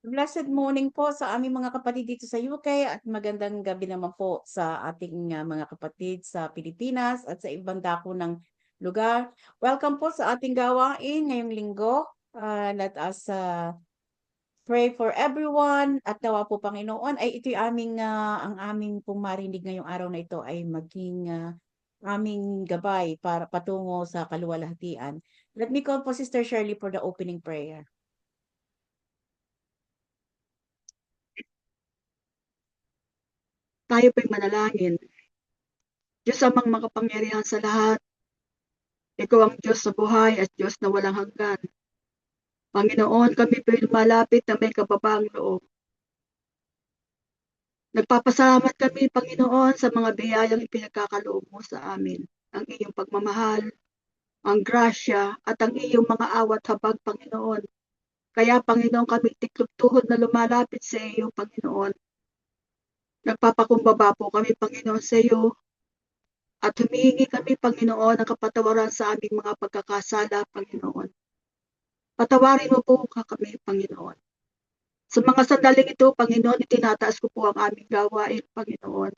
Blessed morning po sa aming mga kapatid dito sa UK at magandang gabi naman po sa ating mga kapatid sa Pilipinas at sa ibang dako ng lugar. Welcome po sa ating gawain ngayong linggo. Let us pray for everyone at nawa po Panginoon ay ito'y ang aming pong marinig ngayong araw na ito ay maging aming gabay para patungo sa kaluwalhatian. Let me call po Sister Shirley for the opening prayer. Tayo po'y manalangin. Diyos amang makapangyarihan sa lahat, Ikaw ang Diyos sa buhay at Diyos na walang hanggan. Panginoon, kami po'y lumalapit na may kababaang loob. Nagpapasalamat kami, Panginoon, sa mga biyayang ipinagkakaloob mo sa amin. Ang iyong pagmamahal, ang grasya, at ang iyong mga awat habag, Panginoon. Kaya, Panginoon, kami tiklop tuhod na lumalapit sa iyo, Panginoon. Nagpapakumbaba po kami, Panginoon, sa iyo. At humihingi kami, Panginoon, ng kapatawaran sa aming mga pagkakasala, Panginoon. Patawarin mo po kami, Panginoon. Sa mga sandaling ito, Panginoon, itinataas ko po ang aming gawain, Panginoon.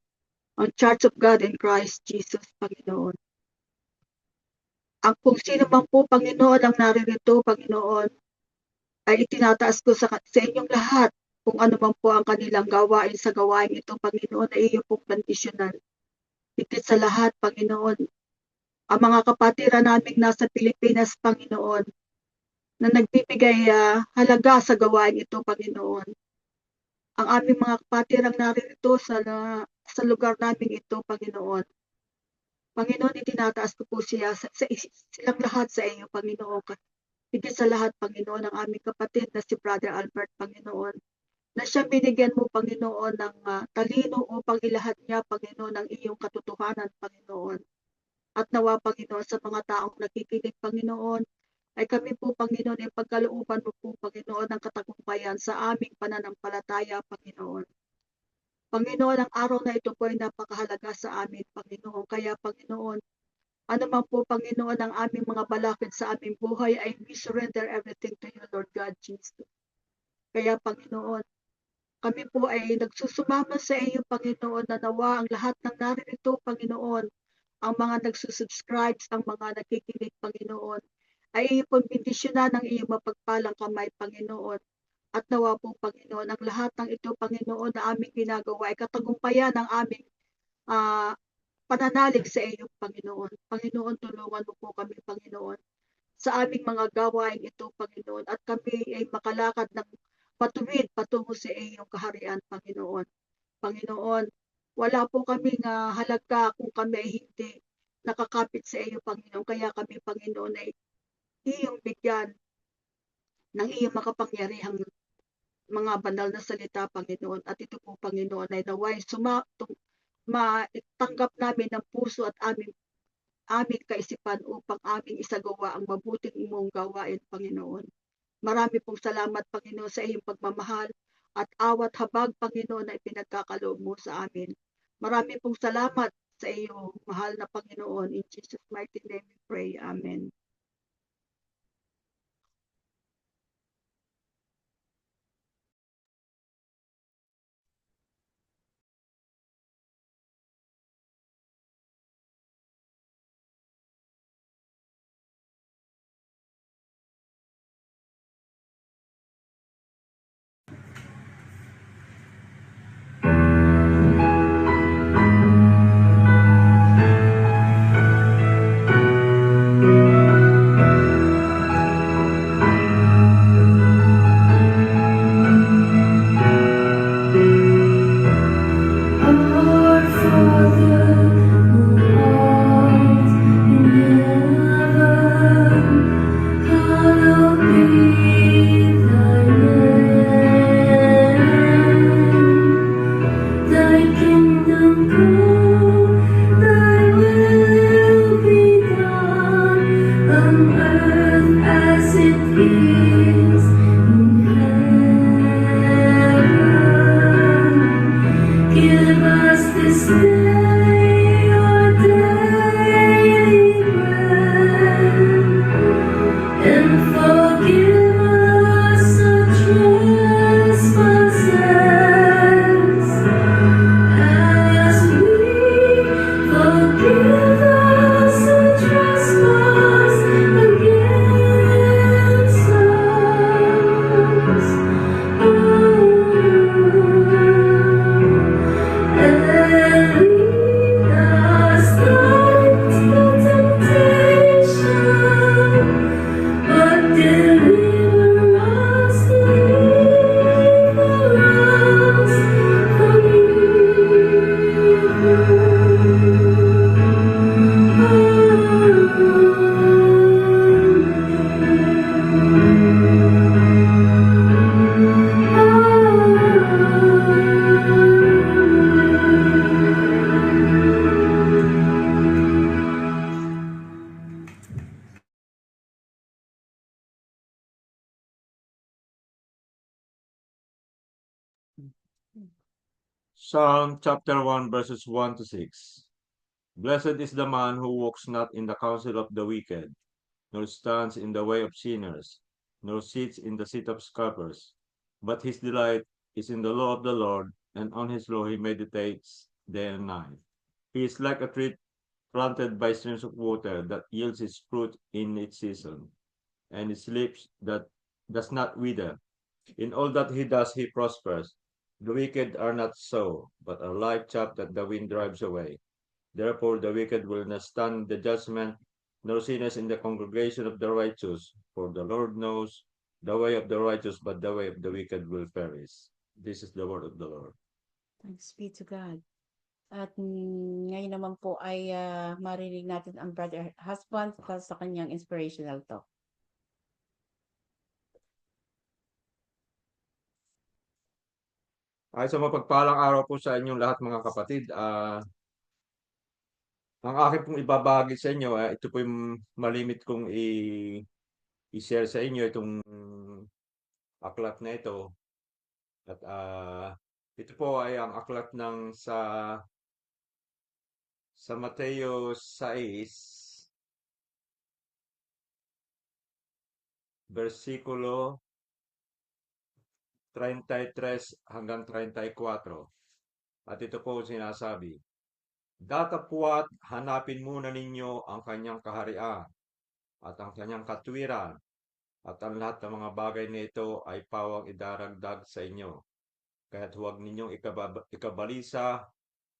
Ang Church of God in Christ Jesus, Panginoon. Ang kung sino man po, Panginoon, ang naririto, Panginoon, ay itinataas ko sa inyong lahat kung ano man po ang kanilang gawain sa gawain ito, Panginoon, ay iyo pong kondisyonan. Higit sa lahat, Panginoon, ang mga kapatiran naming nasa Pilipinas, Panginoon, na nagbibigay halaga sa gawain ito, Panginoon. Ang aming mga kapatirang naririto sa lugar namin ito, Panginoon. Panginoon, itinataas ko po silang lahat sa iyo, Panginoon. Higit sa lahat, Panginoon, ang aming kapatid na si Brother Albert, Panginoon, na siya binigyan mo, Panginoon, ng talino upang ilahad niya, Panginoon, ang iyong katotohanan, Panginoon. At nawa, Panginoon, sa mga taong nakikinig, Panginoon, ay kami po, Panginoon, ay pagkalooban mo po, Panginoon, ng katagumpayan sa aming pananampalataya, Panginoon. Panginoon, ang araw na ito po ay napakahalaga sa amin, Panginoon. Kaya, Panginoon, ano man po, Panginoon, ang aming mga balakid sa aming buhay, ay we surrender everything to you, Lord God Jesus. Kaya, Panginoon, kami po ay nagsusumama sa iyo, Panginoon, na nawa ang lahat ng naririto, Panginoon, ang mga nagsusubscribe, ang mga nakikinig, Panginoon, ay iyo pong bindisyonan ng iyong mapagpalang kamay, Panginoon. At nawa po, Panginoon, ang lahat ng ito, Panginoon, na aming ginagawa ay katagumpayan ng aming pananalig sa iyo, Panginoon. Panginoon, tulungan mo po kami, Panginoon, sa aming mga gawain ito, Panginoon, at kami ay makalakad ng matuwid patungo sa iyong kaharian, Panginoon. Panginoon, wala po kaming halaga kung kami ay hindi nakakapit sa iyo, Panginoon. Kaya kami, Panginoon, ay iyong bigyan ng iyong makapangyarihang mga banal na salita, Panginoon. At ito po, Panginoon, ay naway matanggap namin ng puso at aming kaisipan upang aming isagawa ang mabuting imong gawain, Panginoon. Marami pong salamat, Panginoon, sa iyong pagmamahal at awat habag, Panginoon, na ipinagkakaloob mo sa amin. Marami pong salamat sa iyong mahal na Panginoon. In Jesus' mighty name we pray. Amen. Psalm chapter 1 verses 1 to 6. Blessed is the man who walks not in the counsel of the wicked, nor stands in the way of sinners, nor sits in the seat of scoffers. But his delight is in the law of the Lord, and on his law he meditates day and night. He is like a tree planted by streams of water that yields its fruit in its season, and its leaves that does not wither. In all that he does, he prospers. The wicked are not so, but are like chaff that the wind drives away. Therefore, the wicked will not stand in the judgment, nor sinners in the congregation of the righteous. For the Lord knows the way of the righteous, but the way of the wicked will perish. This is the word of the Lord. Thanks be to God. At ngayon naman po ay marinig natin ang brother husband sa kanyang inspirational talk. Ay sa mapagpalang araw po sa inyong lahat mga kapatid. Ang akin pong ibabahagi sa inyo, ito po yung malimit kong i-share sa inyo itong aklat na ito. At ito po ay ang aklat ng sa Mateo 6, versikulo 33 hanggang 34. At ito po sinasabi, datapwat hanapin muna ninyo ang kanyang kaharian at ang kanyang katwiran, at ang lahat ng mga bagay nito ay pawang idaragdag sa inyo. Kaya't huwag ninyong ikabalisa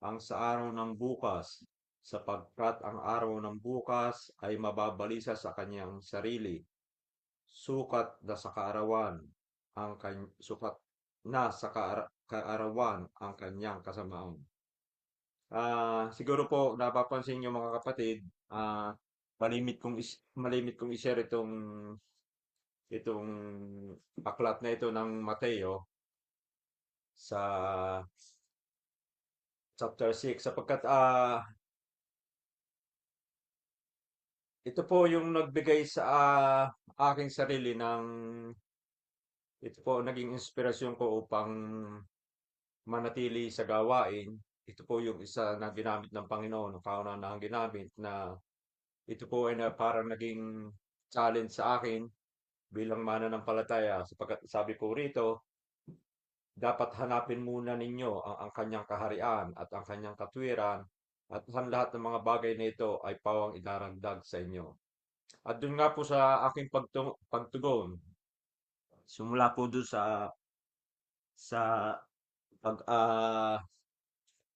ang sa araw ng bukas, sapagkat ang araw ng bukas ay mababalisa sa kanyang sarili. Sukat na sa kaarawan sukat na sa kaarawan ang kanyang kasamaan. Siguro po napapansin niyo mga kapatid, malimit kong i-share itong aklat na ito ng Mateo sa chapter 6 sapagkat ito po yung nagbigay sa aking sarili ito po naging inspirasyon ko upang manatili sa gawain. Ito po yung isa na ginamit ng Panginoon, kauna-unahang ginamit na ito po ay parang naging challenge sa akin bilang mananampalataya sapagkat sabi po rito, dapat hanapin muna ninyo ang kanyang kaharian at ang kanyang katwiran, at ang lahat ng mga bagay na ito ay pawang idaragdag sa inyo. At dun nga po sa aking pagtugon, simula po dun sa pag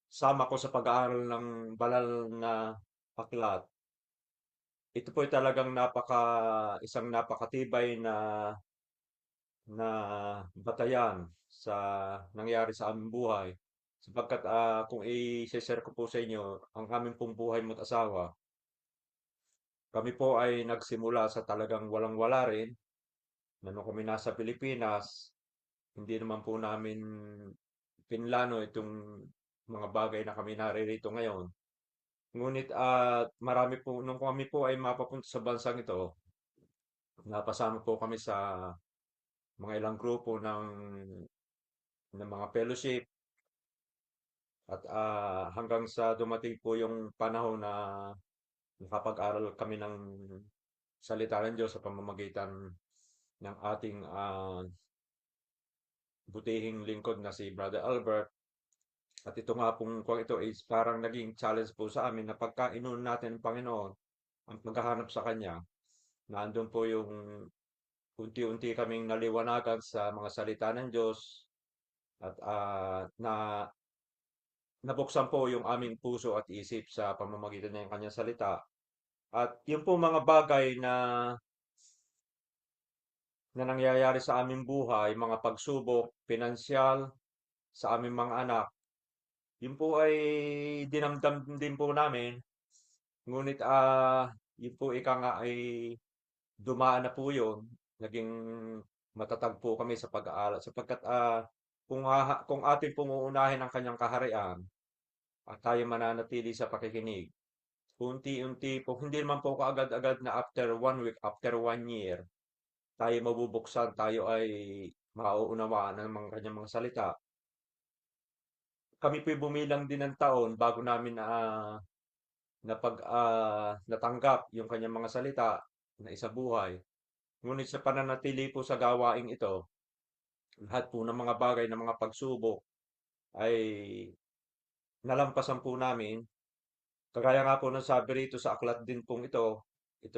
sama ko sa pag-aaral ng banal na aklat. Ito po ay talagang isang napakatibay na batayan sa nangyari sa aming buhay. Sapagkat kung i-share ko po sa inyo, ang aming pong buhay mo't asawa, kami po ay nagsimula sa talagang walang-wala rin. Na nung kami nasa Pilipinas, hindi naman po namin pinlano itong mga bagay na kami naririto ngayon. Ngunit marami po, nung kami po ay mapapunta sa bansang ito, napasama po kami sa mga ilang grupo ng mga fellowship, at hanggang sa dumating po yung panahon na nakapag-aral kami ng salita ng Diyos sa pamamagitan ng ating butihing lingkod na si Brother Albert. At ito nga pong kung ito is parang naging challenge po sa amin na pagka inuun natin ang Panginoon, ang paghahanap sa Kanya, na andun po yung unti-unti kaming naliwanagan sa mga salita ng Diyos, at nabuksan po yung aming puso at isip sa pamamagitan ng Kanyang salita. At yung po mga bagay na nangyayari sa aming buhay, mga pagsubok, pinansyal, sa aming mga anak, yun po ay dinamdam din po namin. Ngunit yun po ika nga ay dumaan na po yun. naging matatag po kami sa pag-aaral sapagkat kung atin pong uunahin ang kanyang kaharian at tayo mananatili sa pakikinig, unti-unti po, hindi naman po kaagad-agad na after 1 week, after 1 year, tayo mabubuksan, tayo ay mauunawaan ng mga kanyang mga salita. Kami po'y bumilang din ng taon bago namin natanggap yung kanyang mga salita na isabuhay. Ngunit sa pananatili po sa gawaing ito, lahat po ng mga bagay ng mga pagsubok ay nalampasan po namin. Kagaya nga po ng sabi rito sa aklat din pong ito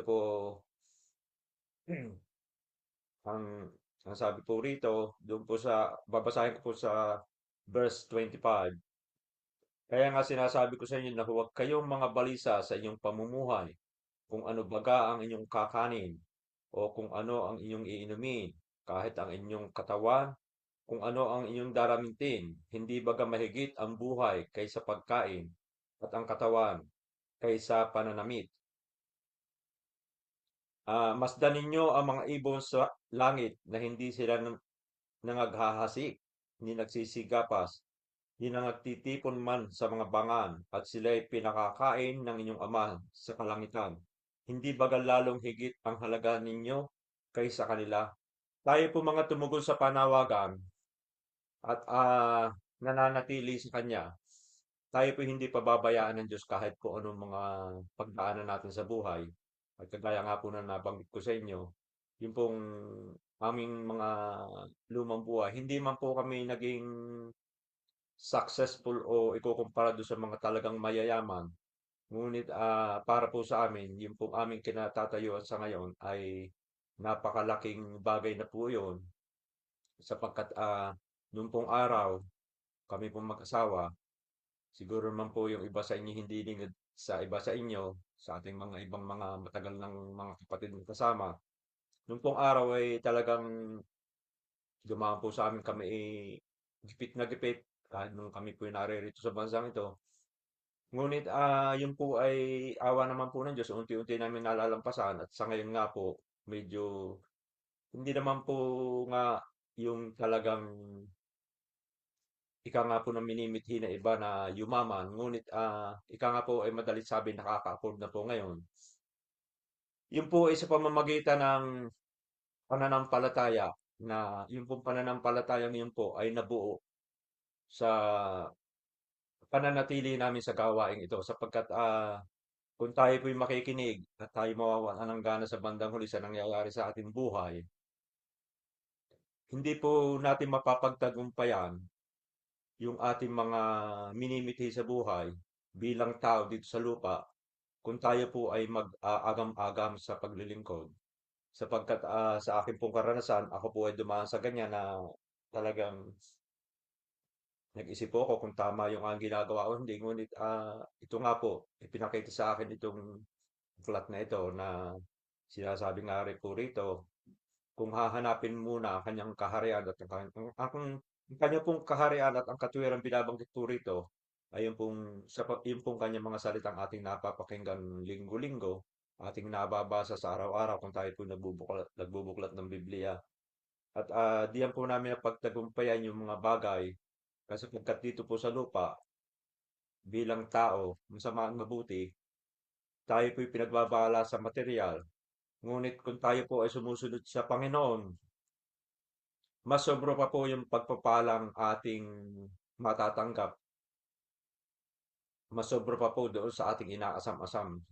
po ang sabi po rito, doon po sa, babasahin ko po sa verse 25. Kaya nga sinasabi ko sa inyo na huwag kayong mga balisa sa inyong pamumuhay, kung ano baga ang inyong kakanin, o kung ano ang inyong iinumin, kahit ang inyong katawan, kung ano ang inyong daramitin, hindi baga mahigit ang buhay kaysa pagkain, at ang katawan kaysa pananamit. Masdan ninyo ang mga ibon sa langit na hindi sila nangaghahasik, ni nagsisigapas, ni nagtitipon man sa mga bangan, at sila'y pinakakain ng inyong ama sa kalangitan. Hindi bagal lalong higit ang halaga ninyo kaysa kanila. Tayo po mga tumugon sa panawagan at nananatili sa Kanya. Tayo po hindi pababayaan ng Diyos kahit po anong mga pagdaanan natin sa buhay. At kagaya nga po na nabanggit ko sa inyo, yung pong aming mga lumang buhay, hindi man po kami naging successful o ikukumpara doon sa mga talagang mayayaman. Ngunit para po sa amin, yung pong aming kinatatayuan sa ngayon ay napakalaking bagay na po yun sapagkat noong pong araw, kami pong mag-asawa, siguro naman po yung iba sa inyo hindi din sa iba sa inyo, sa ating mga ibang mga matagal ng mga kapatid na kasama. Noong pong araw ay talagang dumaan po sa amin kami gipit na gipit kahit nung kami po naririto sa bansang ito. Ngunit yun po ay awa naman po ng Diyos, unti-unti namin nalalampasan at sa ngayon nga po medyo hindi naman po nga yung talagang ika nga po ng minimithi na iba na yumaman, ngunit ika nga po ay madalit sabi nakaka-afford na po ngayon. Yun po ay sa pamamagitan ng pananampalataya na yung pong pananampalatayang yun po ay nabuo sa pananatili namin sa gawaing ito sapagkat kung tayo po'y makikinig at tayo mawawalan ng gana sa bandang huli sa nangyayari sa ating buhay, hindi po natin mapapagtagumpayan yung ating mga minimithi sa buhay bilang tao dito sa lupa kung tayo po ay mag-agam-agam sa paglilingkod. Sapagkat sa akin pong karanasan, ako po ay dumaan sa ganyan na talagang nag-isip po ako kung tama yung ginagawa o hindi. Ngunit ito nga po, ipinakita sa akin itong flat na ito na sinasabi nga rin po rito, kung hahanapin muna ang kanyang kaharian at ang kanya pong kaharian at ang katwiran binabanggit po rito ay yung pong kanyang mga salitang ating napapakinggan linggo-linggo, ating nababasa sa araw-araw kung tayo po nagbubuklat ng Biblia. At diyan po namin napagtagumpayan yung mga bagay kasi pagkat dito po sa lupa, bilang tao, masama at mabuti, tayo po'y pinagbabala sa material. Ngunit kung tayo po ay sumusunod sa Panginoon, mas sobra pa po yung pagpapalang ating matatanggap. Mas sobra pa po doon sa ating inaasam-asam.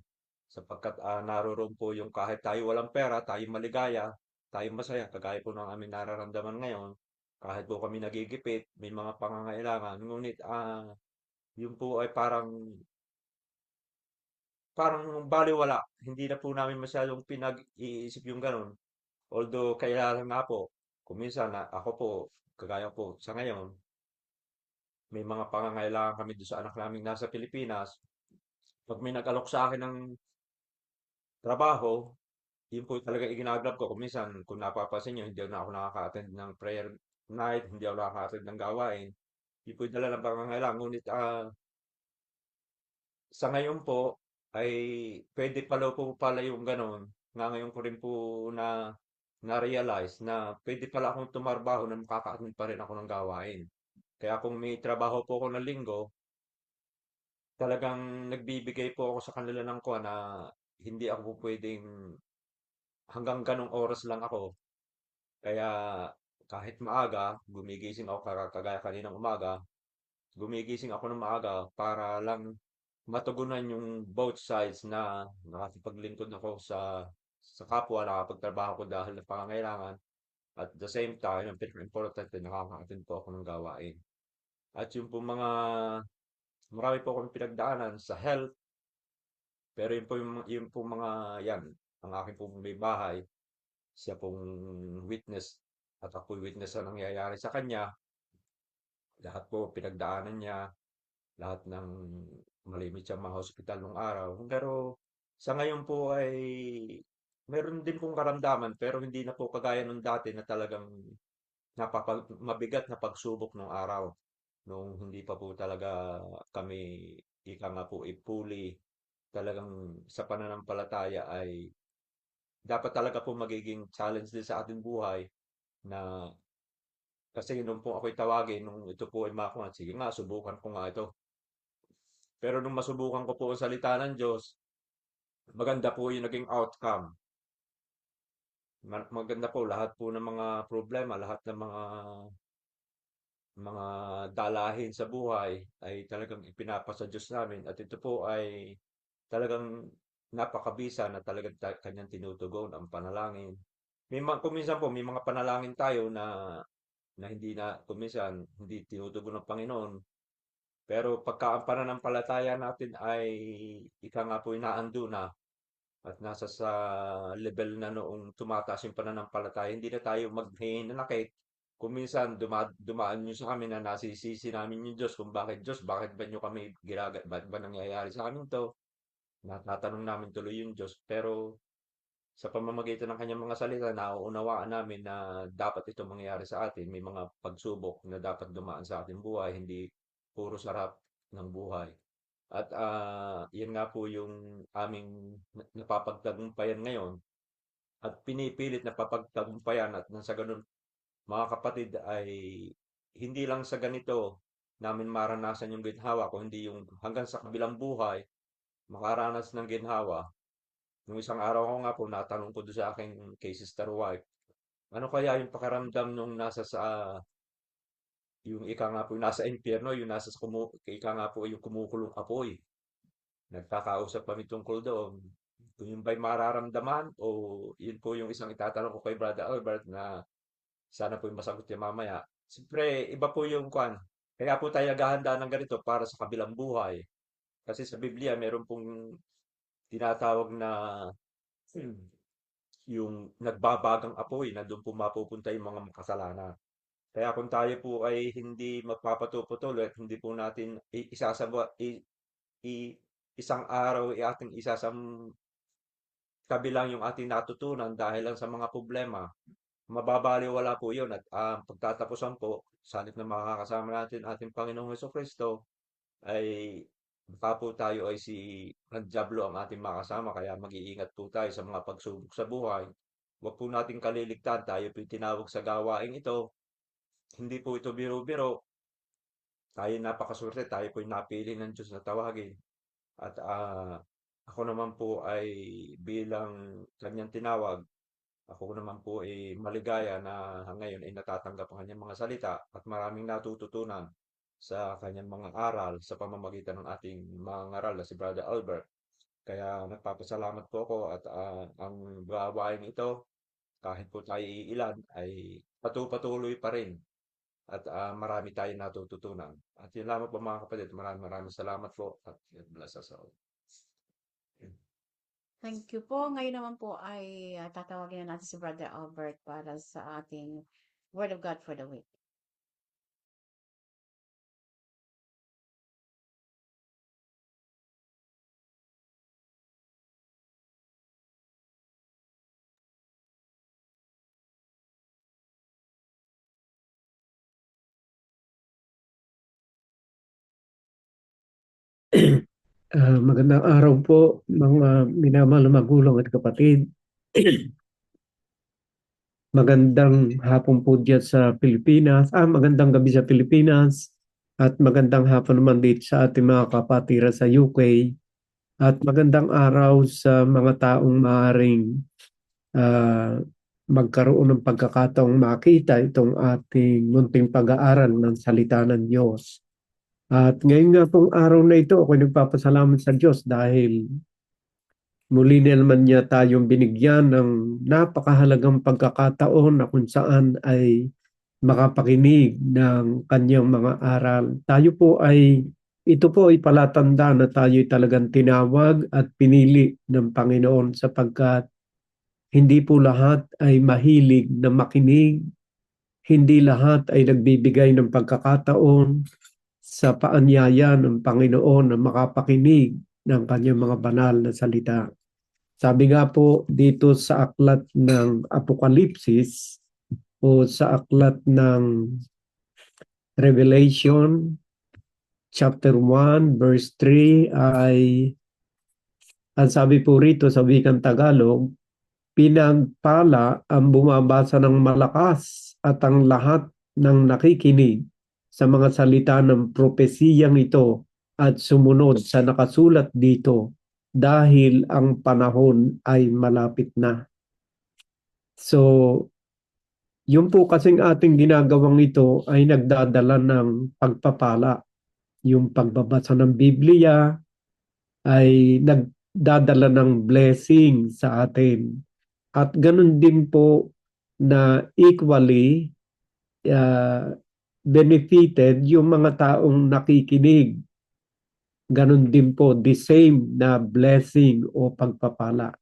Sapagkat naroon po yung kahit tayo walang pera, tayo maligaya, tayo masaya, kagaya po ng aming nararamdaman ngayon. Kahit po kami nagigipit, may mga pangangailangan. Ngunit yun po ay parang balewala. Hindi na po namin masyadong pinag-iisip yung ganun. Although kailangan nga po, kung minsan ako po, kagaya po sa ngayon, may mga pangangailangan kami doon sa anak namin nasa Pilipinas. Pag may nag-alok sa akin ng trabaho, yun po talaga iginagrab ko. Kung minsan, kung napapansin nyo, hindi na ako nakaka-attend ng prayer night, hindi ako nakaka-attend ng gawain. Yun po yung dala ng pangangailangan. Ngunit sa ngayon po, ay pwede pala po pala yung ganon. Nga ngayon ko rin po na na-realize na pwede pala akong tumarbaho na makaka-attend pa rin ako ng gawain. Kaya kung may trabaho po ako ng linggo, talagang nagbibigay po ako sa kanila ng kuha na hindi ako po pwedeng hanggang ganong oras lang ako. Kaya kahit maaga, gumigising ako kagaya kaninang umaga, gumigising ako ng maaga para lang matugunan yung both sides na nakapaglingkod ako sa kapwa, nakapagtrabaho ko dahil ng pangangailangan. At the same time, ang pinaka-importante, nakaka-attend po ako ng gawain. At yung po marami po akong pinagdaanan sa health, pero yun po mga yan, ang aking po may bahay, siya pong witness at ako'y witness sa nangyayari sa kanya. Lahat po pinagdaanan niya, lahat ng malimit siyang mga hospital nung araw. Pero sa ngayon po ay meron din pong karamdaman pero hindi na po kagaya nung dati na talagang mabigat na pagsubok nung araw. Nung hindi pa po talaga kami, ika nga po, fully talagang sa pananampalataya ay dapat talaga po magiging challenge din sa ating buhay na kasi nung po ako'y tawagin, nung ito po ay makuha, sige nga, subukan ko nga ito. Pero nung masubukan ko po ang salita ng Diyos, maganda po yung naging outcome. Maganda po lahat po ng mga problema, lahat ng mga dalahin sa buhay ay talagang ipinapasa Diyos namin. At ito po ay talagang napakabisa na talagang kanyang tinutugon ang panalangin. Kuminsan po, may mga panalangin tayo na hindi na, kuminsan, hindi tinutugon ng Panginoon. Pero pagka ang pananampalataya natin ay ika nga po inaando na at nasa sa level na noong tumataas yung pananampalataya, hindi na tayo maghihinanakit. Kung minsan dumaan nyo sa amin na nasisisi namin yung Diyos kung bakit Diyos, bakit ba nyo kami bakit ba nangyayari sa amin to? Natanong namin tuloy yung Diyos. Pero sa pamamagitan ng kanyang mga salita, nauunawaan namin na dapat ito mangyayari sa atin. May mga pagsubok na dapat dumaan sa ating buhay, hindi puro sarap ng buhay. At yan nga po yung aming napapagtagumpayan ngayon at pinipilit na papagtagumpayan at nang sa ganun, mga kapatid, ay hindi lang sa ganito namin maranasan yung ginhawa, kundi yung hanggang sa kabilang buhay, makaranas ng ginhawa. Nung isang araw ko nga po, natanong ko doon sa aking kay sister wife, ano kaya yung pakiramdam nung nasa yung ika nga po, yung nasa impyerno, yung nasa ika nga po, yung kumukulong apoy. Nagkakausap kami tungkol doon. Kung yun ba'y mararamdaman o yun po yung isang itatanong ko kay Brother Albert na sana po yung masagot niya mamaya. Siyempre, iba po yung kwan. Kaya po tayo naghahanda ng ganito para sa kabilang buhay. Kasi sa Biblia, meron pong tinatawag na hmm, yung nagbabagang apoy na doon po mapupunta yung mga makasalanan. Kaya kung tayo po ay hindi magpapatuloy at hindi po natin isang araw ating kabilang yung ating natutunan dahil lang sa mga problema, mababaliwala po yun at pagtatapusan po, sa halip na makakasama natin ating Panginoong Hesukristo, ay baka po tayo ay ng dyablo ang ating makasama, kaya mag-iingat po tayo sa mga pagsubok sa buhay. Huwag po nating kaliligtaan, tayo po tinawag sa gawain ito. Hindi po ito biro-biro. Tayo napakaswerte, tayo po napili ng Diyos na tawagin. At ako naman po ay bilang kanyang tinawag, ako naman po ay maligaya na ngayon ay natatanggap ang kanyang mga salita at maraming natututunan sa kanyang mga aral sa pamamagitan ng ating mga ngaral na si Brother Albert. Kaya nagpapasalamat po ako at ang gawain ito, kahit po tayo iilan, ay patuloy pa rin at marami tayong natututunan. At yun lamang po mga kapatid, maraming salamat po at God bless us all. Thank you po. Ngayon naman po ay tatawagin na natin si Brother Albert para sa ating Word of God for the week. Magandang araw po mga minamahal na magulang at kapatid. Magandang hapon po dyan sa Pilipinas. Magandang gabi sa Pilipinas. At magandang hapon naman dito sa ating mga kapatira sa UK. At magandang araw sa mga taong maaaring magkaroon ng pagkakataong makita itong ating munting pag-aaral ng salita ng Diyos. At ngayon nga pong araw na ito, ako'y nagpapasalamat sa Diyos dahil muli na naman niya tayong binigyan ng napakahalagang pagkakataon na kung saan ay makapakinig ng kanyang mga aral. Ito po ay palatanda na tayo ay talagang tinawag at pinili ng Panginoon sapagkat hindi po lahat ay mahilig na makinig, hindi lahat ay nagbibigay ng pagkakataon sa paanyaya ng Panginoon na makapakinig ng kanyang mga banal na salita. Sabi nga po dito sa aklat ng Apokalipsis o sa aklat ng Revelation chapter 1 verse 3 ay ang sabi po rito sa wikang Tagalog, pinagpala ang bumabasa ng malakas at ang lahat ng nakikinig sa mga salita ng propesiyang ito at sumunod sa nakasulat dito dahil ang panahon ay malapit na. So, yung po kasing ating ginagawang ito ay nagdadala ng pagpapala. Yung pagbabasa ng Biblia ay nagdadala ng blessing sa atin. At ganun din po na equally benefited yung mga taong nakikinig. Ganun din po the same na blessing o pagpapala.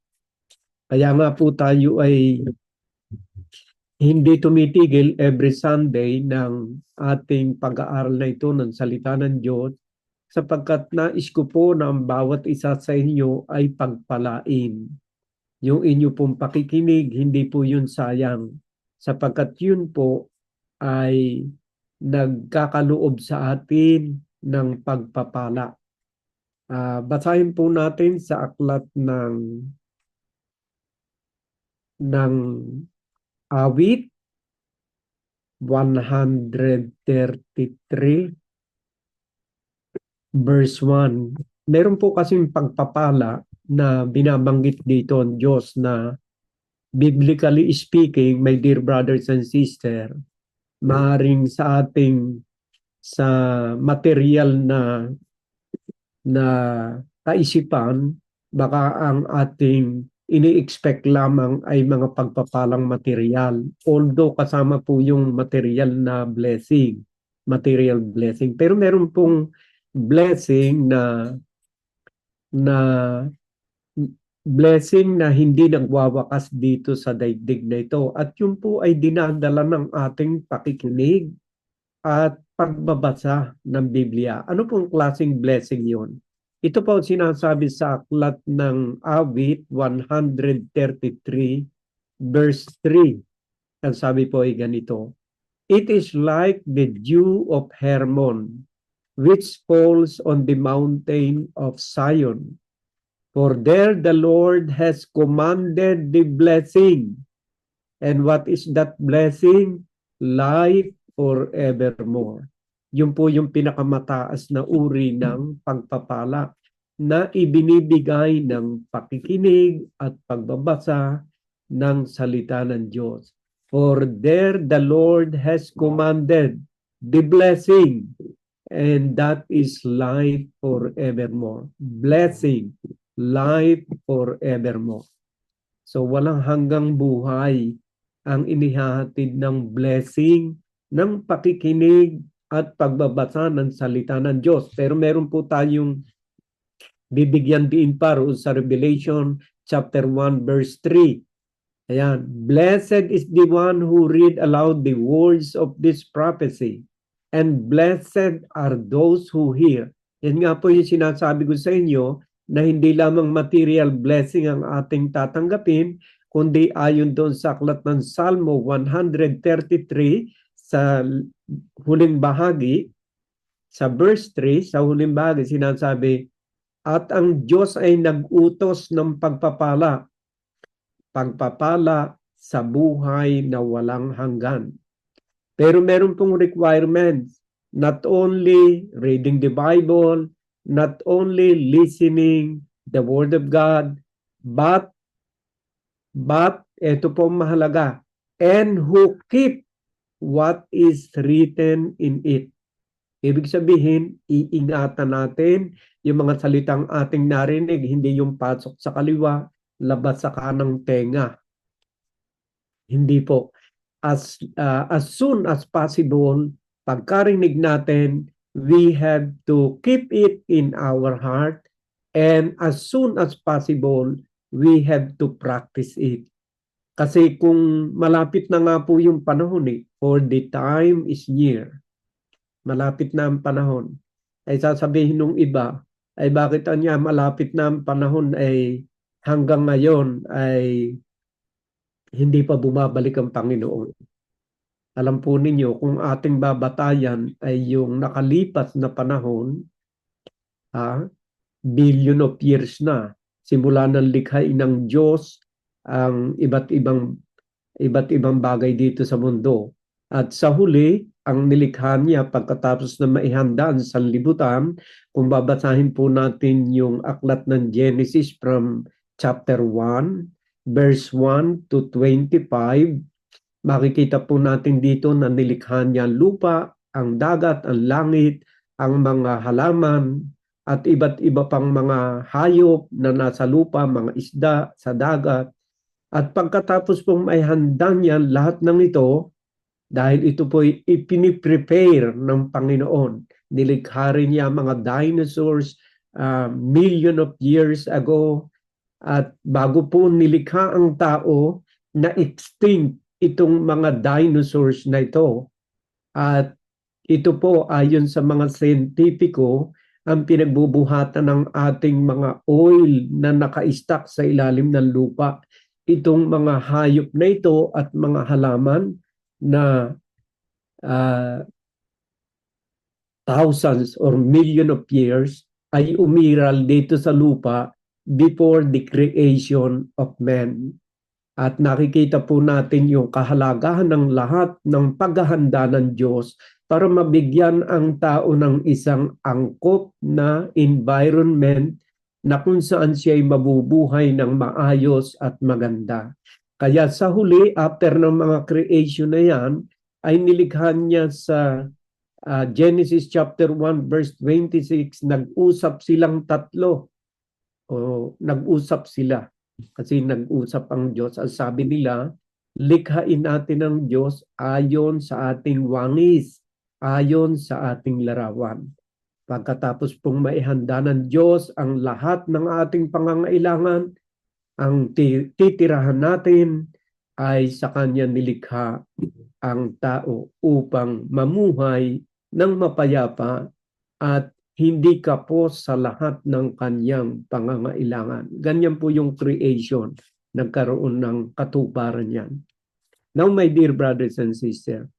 Kaya nga po tayo ay hindi tumitigil every Sunday ng ating pag-aaral na ito ng salita ng Diyos sapagkat nais ko po na ang bawat isa sa inyo ay pagpalain. Yung inyo pong pakikinig, hindi po yun sayang sapagkat yun po ay nagkakaloob sa atin ng pagpapala. Basahin po natin sa aklat ng Awit 133 verse 1. Meron po kasing pagpapala na binabanggit dito ng Diyos na biblically speaking, my dear brothers and sisters, maaring sa ating sa material na kaisipan, baka ang ating ini-expect lamang ay mga pagpapalang material. Although kasama po yung material na blessing, material blessing. Pero meron pong blessing na blessing na hindi nagwawakas dito sa daigdig na ito. At yun po ay dinadala ng ating pakikinig at pagbabasa ng Biblia. Ano pong klaseng blessing yon? Ito po sinasabi sa aklat ng Awit 133 verse 3. Ang sabi po ay ganito, "It is like the dew of Hermon, which falls on the mountain of Zion. For there the Lord has commanded the blessing." And what is that blessing? Life forevermore. Yun po yung pinakamataas na uri ng pagpapala na ibinibigay ng pakikinig at pagbabasa ng salita ng Diyos. For there the Lord has commanded the blessing, and that is life forevermore. Blessing, life forevermore. So walang hanggang buhay ang inihahatid ng blessing ng pakikinig at pagbabasa ng salita ng Diyos. Pero meron po tayong bibigyan din pa sa Revelation chapter 1 verse 3. Ayan, "Blessed is the one who read aloud the words of this prophecy, and blessed are those who hear." Yan nga po yung sinasabi ko sa inyo na hindi lamang material blessing ang ating tatanggapin, kundi ayon doon sa aklat ng Salmo 133 sa huling bahagi, sa verse 3, sa huling bahagi sinasabi, "At ang Diyos ay nag-utos ng pagpapala sa buhay na walang hanggan. Pero meron pong requirements, not only reading the Bible, not only listening the Word of God, but ito po mahalaga, and who keep what is written in it. Ibig sabihin, iingatan natin yung mga salitang ating narinig, hindi yung pasok sa kaliwa, labas sa kanang tenga. Hindi po. As soon as possible, pagkarinig natin, we have to keep it in our heart, and as soon as possible, we have to practice it. Kasi kung malapit na nga po yung panahon for the time is near, malapit na ang panahon, ay sasabihin ng iba, ay bakit niya malapit na ang panahon ay hanggang ngayon ay hindi pa bumabalik ang Panginoon. Alam po ninyo, kung ating babatayan ay yung nakalipas na panahon, billion of years na, simula ng likhain ng Diyos ang iba't ibang bagay dito sa mundo. At sa huli, ang nilikha niya pagkatapos na maihanda ang sanlibutan, kung babasahin po natin yung aklat ng Genesis from chapter 1, verse 1 to 25, makikita po natin dito na nilikha niya ang lupa, ang dagat, ang langit, ang mga halaman, at iba't iba pang mga hayop na nasa lupa, mga isda sa dagat. At pagkatapos pong maihanda niya lahat ng ito, dahil ito po ipiniprepare ng Panginoon. Nilikha rin niya mga dinosaurs million of years ago. At bago po nilikha ang tao, na-extinct itong mga dinosaurs na ito. At ito po ayon sa mga siyentipiko, ang pinagbubuhatan ng ating mga oil na naka-stack sa ilalim ng lupa. Itong mga hayop na ito at mga halaman na thousands or million of years ay umiral dito sa lupa before the creation of man. At nakikita po natin yung kahalagahan ng lahat ng paghahanda ng Diyos para mabigyan ang tao ng isang angkop na environment na kung saan siya ay mabubuhay ng maayos at maganda. Kaya sa huli, after ng mga creation na yan, ay nilikha niya sa Genesis chapter 1 verse 26, nag-usap silang tatlo. Nag-usap sila. Kasi nag-usap ang Diyos. Ang sabi nila, likhain natin ang Diyos ayon sa ating wangis, ayon sa ating larawan. Pagkatapos pong maihanda ng Diyos ang lahat ng ating pangangailangan, ang titirahan natin ay sa Kanya nilikha ang tao upang mamuhay ng mapayapa at hindi kapos sa lahat ng kanyang pangangailangan. Ganyan po yung creation, nagkaroon ng katuparan yan. Now, my dear brothers and sisters,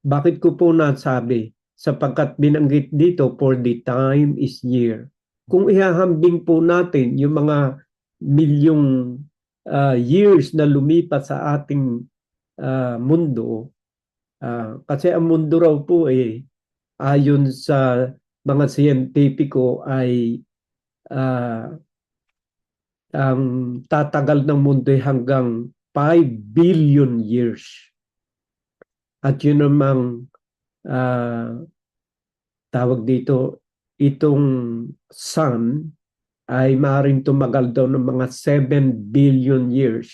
bakit ko po nasabi? Sapagkat binanggit dito, for the time is near. Kung ihahambing po natin yung mga milyong years na lumipas sa ating mundo, kasi ang mundo raw po ayon sa mga siyentipiko ay ang tatagal ng mundo ay hanggang 5 billion years. At yun namang tawag dito, itong sun ay maaaring tumagal daw ng mga 7 billion years.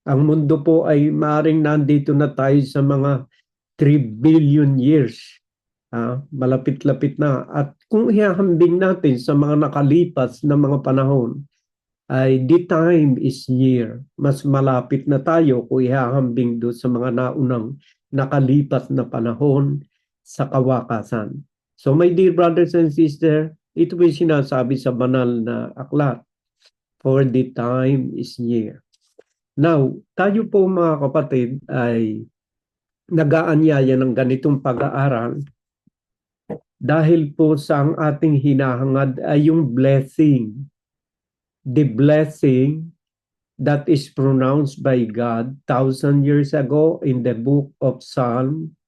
Ang mundo po ay maaaring nandito na tayo sa mga 3 billion years. Malapit-lapit na. At kung ihahambing natin sa mga nakalipas na mga panahon, ay the time is near. Mas malapit na tayo kung ihahambing doon sa mga naunang nakalipas na panahon sa kawakasan. So my dear brothers and sisters, ito po yung sinasabi sa banal na aklat. For the time is near. Now, tayo po mga kapatid ay nag-aanyaya ng ganitong pag-aaral dahil po sa ang ating hinahangad ay yung blessing. The blessing that is pronounced by God 1,000 years ago in the book of Psalm,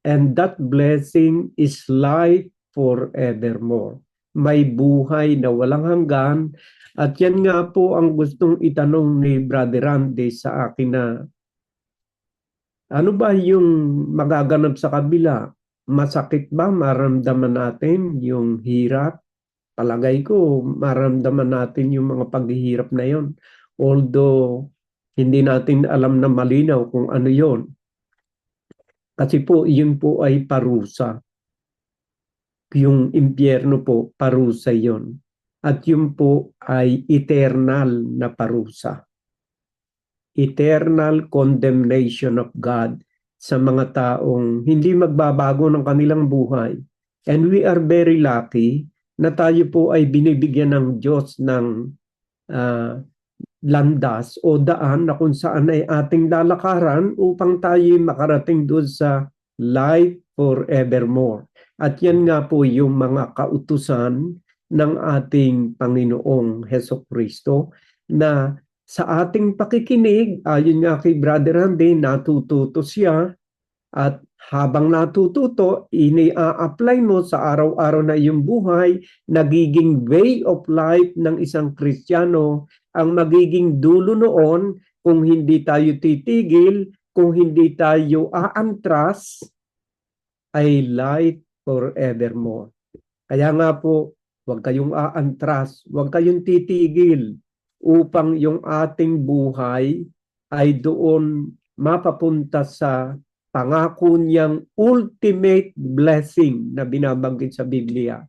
and that blessing is life forevermore. May buhay na walang hanggan, at yan nga po ang gustong itanong ni Brother Randy sa akin na ano ba yung magaganap sa kabila? Masakit ba maramdaman natin yung hirap? Palagay ko maramdaman natin yung mga paghihirap na yon. Although hindi natin alam na malinaw kung ano yon. Kasi po yun po ay parusa. Yung impyerno po, parusa yon. At yun po ay eternal na parusa. Eternal condemnation of God sa mga taong hindi magbabago ng kanilang buhay. And we are very lucky na tayo po ay binibigyan ng Diyos ng landas o daan na kung saan ay ating lalakaran upang tayo makarating doon sa life forevermore. At yan nga po yung mga kautusan ng ating Panginoong Hesukristo na sa ating pakikinig, ayon nga kay Brother Randy, natututo siya at habang natututo, ini-apply mo sa araw-araw na iyong buhay, nagiging way of life ng isang Kristiyano, ang magiging dulo noon kung hindi tayo titigil, kung hindi tayo aantras, ay life forevermore. Kaya nga po, huwag kayong aantras, huwag kayong titigil, upang yung ating buhay ay doon mapapunta sa pangako niyang ultimate blessing na binabanggit sa Biblia.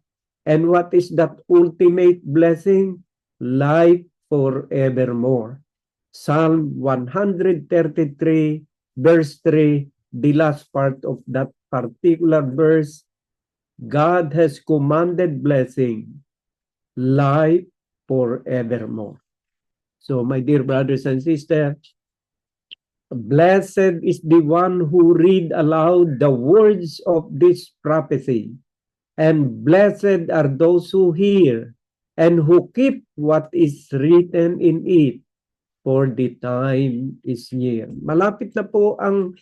And what is that ultimate blessing? Life forevermore. Psalm 133 verse 3, the last part of that particular verse, God has commanded blessing, life forevermore. So, my dear brothers and sisters, blessed is the one who read aloud the words of this prophecy, and blessed are those who hear and who keep what is written in it, for the time is near. Malapit na po ang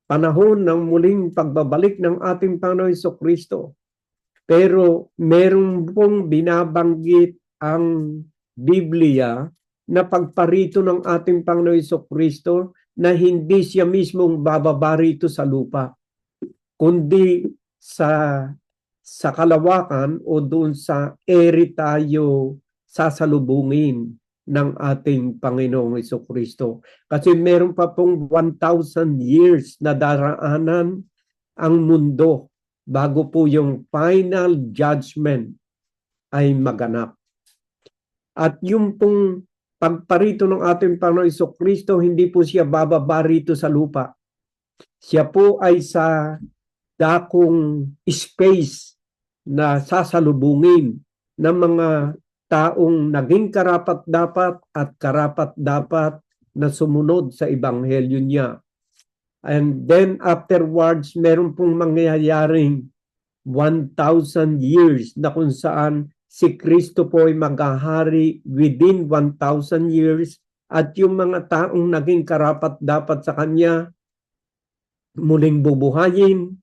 panahon ng muling pagbabalik ng ating Panginoon Jesucristo. Pero meron pong binabanggit ang Biblia na pagparito ng ating Panginoon Jesucristo na hindi siya mismong bababa rito sa lupa, kundi sa kalawakan o doon sa ere tayo sasalubungin ng ating Panginoong Jesucristo. Kasi meron pa pong 1,000 years na daraanan ang mundo bago po yung final judgment ay maganap. At yung pong pagparito ng ating Panginoon Jesucristo, hindi po siya bababa rito sa lupa. Siya po ay sa dakong space na sasalubungin ng mga taong naging karapat-dapat at karapat-dapat na sumunod sa ebanghelyo niya. And then afterwards, meron pong mangyayaring 1,000 years na kung saan si Kristo po ay maghahari within 1,000 years at yung mga taong naging karapat-dapat sa Kanya muling bubuhayin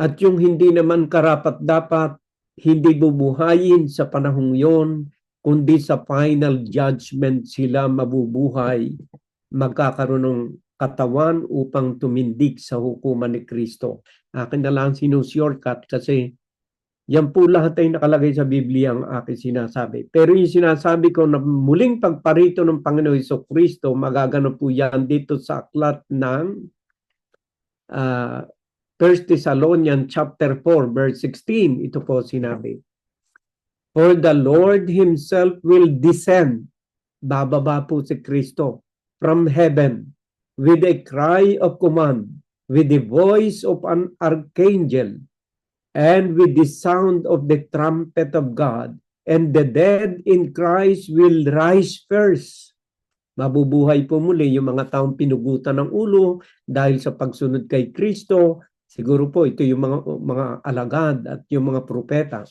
at yung hindi naman karapat-dapat hindi bubuhayin sa panahong yon, kundi sa final judgment sila mabubuhay, magkakaroon ng katawan upang tumindig sa hukuman ni Kristo. Akin na lang sinushortcut kasi yan po lahat ay nakalagay sa Biblia ang aking sinasabi. Pero yung sinasabi ko na muling pagparito ng Panginoon Jesucristo, magaganap po yan dito sa aklat ng 1 Thessalonians chapter 4 verse 16. Ito po sinabi. For the Lord Himself will descend, bababa po si Kristo, from heaven, with a cry of command, with the voice of an archangel, and with the sound of the trumpet of God, and the dead in Christ will rise first. Mabubuhay po muli yung mga taong pinugutan ng ulo dahil sa pagsunod kay Kristo. Siguro po ito yung mga alagad at yung mga propeta.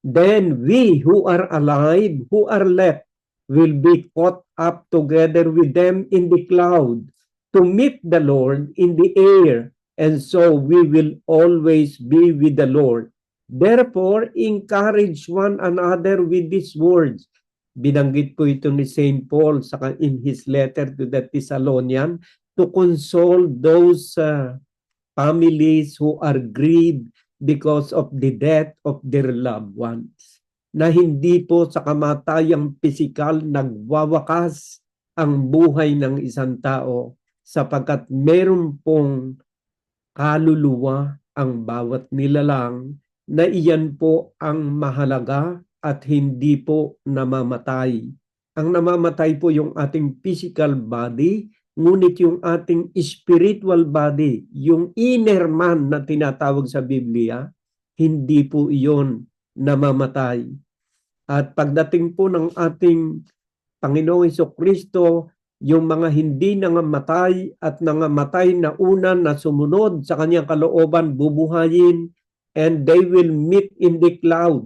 Then we who are alive, who are left, will be caught up together with them in the cloud to meet the Lord in the air, and so we will always be with the Lord. Therefore, encourage one another with these words. Binanggit po ito ni St. Paul in his letter to the Thessalonians to console those families who are grieved because of the death of their loved ones. Na hindi po sa kamatayang pisikal nagwawakas ang buhay ng isang tao sapagkat meron pong kaluluwa ang bawat nilalang na iyan po ang mahalaga at hindi po namamatay. Ang namamatay po yung ating physical body, ngunit yung ating spiritual body, yung inner man na tinatawag sa Biblia, hindi po iyon namamatay. At pagdating po ng ating Panginoong Hesukristo, yung mga hindi nangamatay at nangamatay na una na sumunod sa kanyang kalooban, bubuhayin, and they will meet in the cloud.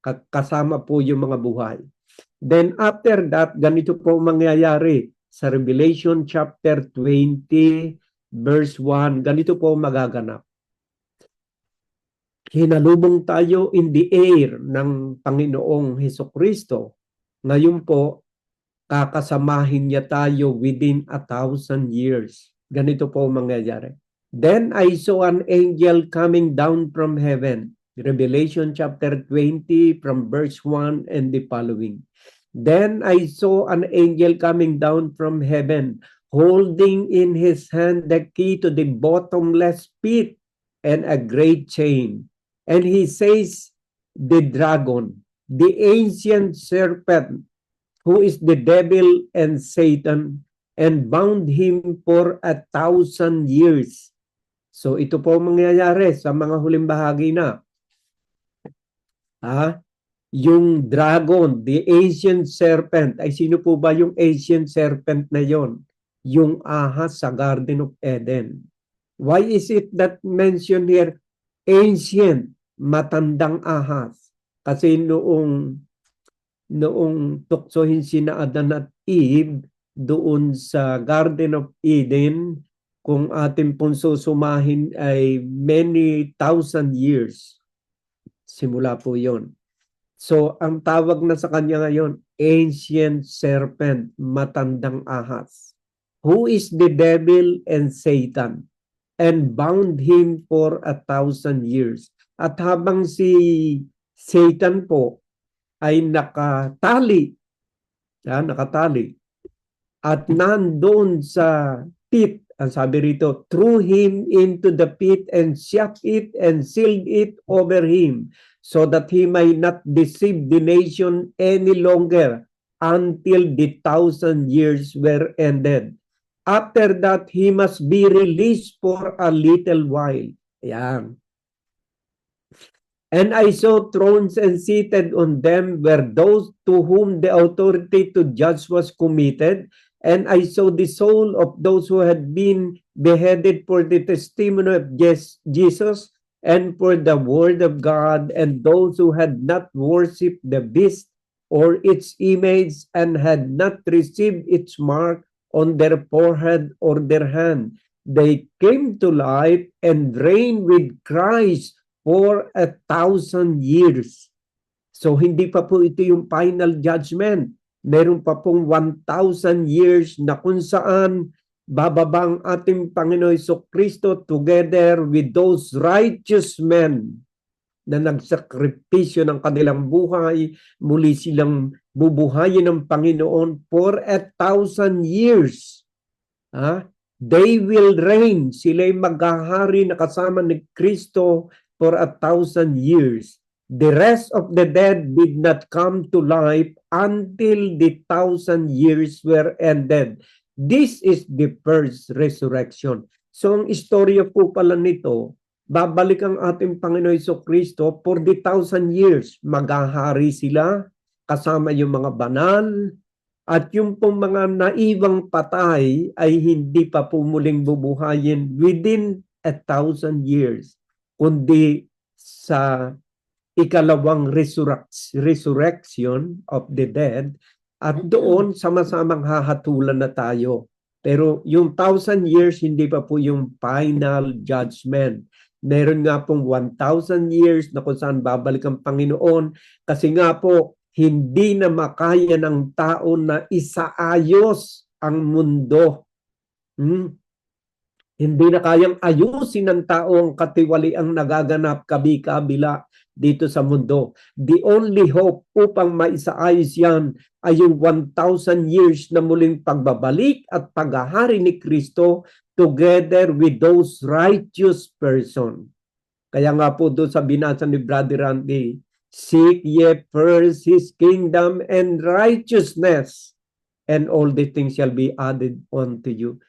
Kasama po yung mga buhay. Then after that, ganito po mangyayari sa Revelation chapter 20 verse 1. Ganito po magaganap. Hinalubong tayo in the air ng Panginoong Hesukristo. Ngayon po, kakasamahin niya tayo within 1,000 years. Ganito po mangyayari. Then I saw an angel coming down from heaven. Revelation chapter 20 from verse 1 and the following. Then I saw an angel coming down from heaven, holding in his hand the key to the bottomless pit and a great chain. And he says, the dragon, the ancient serpent, who is the devil and Satan, and bound him for 1,000 years. So ito po mangyayari sa mga huling bahagi na. Yung dragon, the ancient serpent, ay sino po ba yung ancient serpent na yon? Yung ahas sa Garden of Eden. Why is it that mentioned here ancient, matandang ahas? Kasi noong tuksohin sina Adan at Eve doon sa Garden of Eden, kung ating pong susumahin ay many thousand years. Simula po yon. So, ang tawag na sa kanya ngayon, ancient serpent, matandang ahas, who is the devil and Satan, and bound him for 1,000 years. At habang si Satan po ay nakatali, at nandoon sa pit, ang sabi rito, threw him into the pit and shut it and sealed it over him, so that he might not deceive the nation any longer until the 1,000 years were ended. After that, he must be released for a little while. Ayan. And I saw thrones, and seated on them were those to whom the authority to judge was committed. And I saw the soul of those who had been beheaded for the testimony of Jesus and for the word of God, and those who had not worshipped the beast or its image, and had not received its mark on their forehead or their hand. They came to life and reigned with Christ for 1,000 years. So hindi pa po ito yung final judgment. Meron pa pong 1,000 years na kung saan bababa ang ating Panginoon Hesukristo together with those righteous men na nagsakripisyo ng kanilang buhay, muli silang bubuhayin ng Panginoon for 1,000 years. They will reign. Sila'y maghahari na kasama ni Kristo for 1,000 years. The rest of the dead did not come to life until the 1,000 years were ended. This is the first resurrection. So ang istorya po pala nito, babalik ang ating Panginoon Hesukristo for the 1,000 years. Maghahari sila kasama yung mga banal, at yung pong mga naibang patay ay hindi pa po muling bubuhayin within 1,000 years, kundi sa ikalawang resurrection of the dead At doon, sama-samang hahatulan na tayo. Pero yung 1,000 years, hindi pa po yung final judgment. Meron nga pong 1,000 years na kung saan babalik ang Panginoon. Kasi nga po, hindi na makaya ng tao na isaayos ang mundo. Hindi na kayang ayusin ng tao ang katiwaliang nagaganap kabi-kabila dito sa mundo. The only hope upang maisaayos yan ay yung 1,000 years na muling pagbabalik at paghahari ni Kristo together with those righteous person. Kaya nga po doon sa binasa ni Brother Randy, seek ye first His kingdom and righteousness, and all the things shall be added unto you.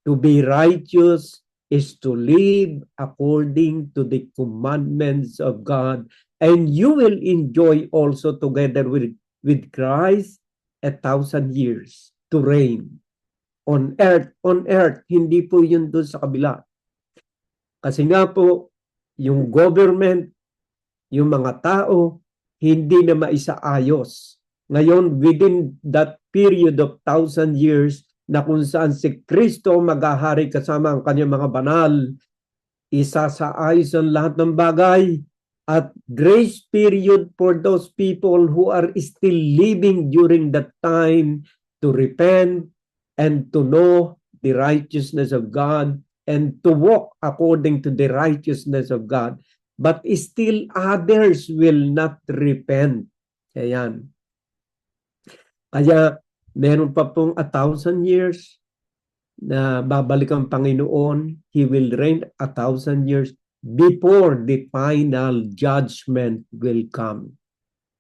To be righteous is to live according to the commandments of God, and you will enjoy also together with Christ 1,000 years to reign on earth. On earth, hindi po yun doon sa kabila. Kasi nga po, yung government, yung mga tao, hindi na maisaayos. Ngayon, within that period of 1,000 years, na kung saan si Kristo maghahari kasama ang kanyang mga banal, isasaayos ang lahat ng bagay, at grace period for those people who are still living during that time to repent and to know the righteousness of God and to walk according to the righteousness of God. But still others will not repent. Ayan. Kaya meron pa pong 1,000 years na babalik ang Panginoon. He will reign 1,000 years before the final judgment will come.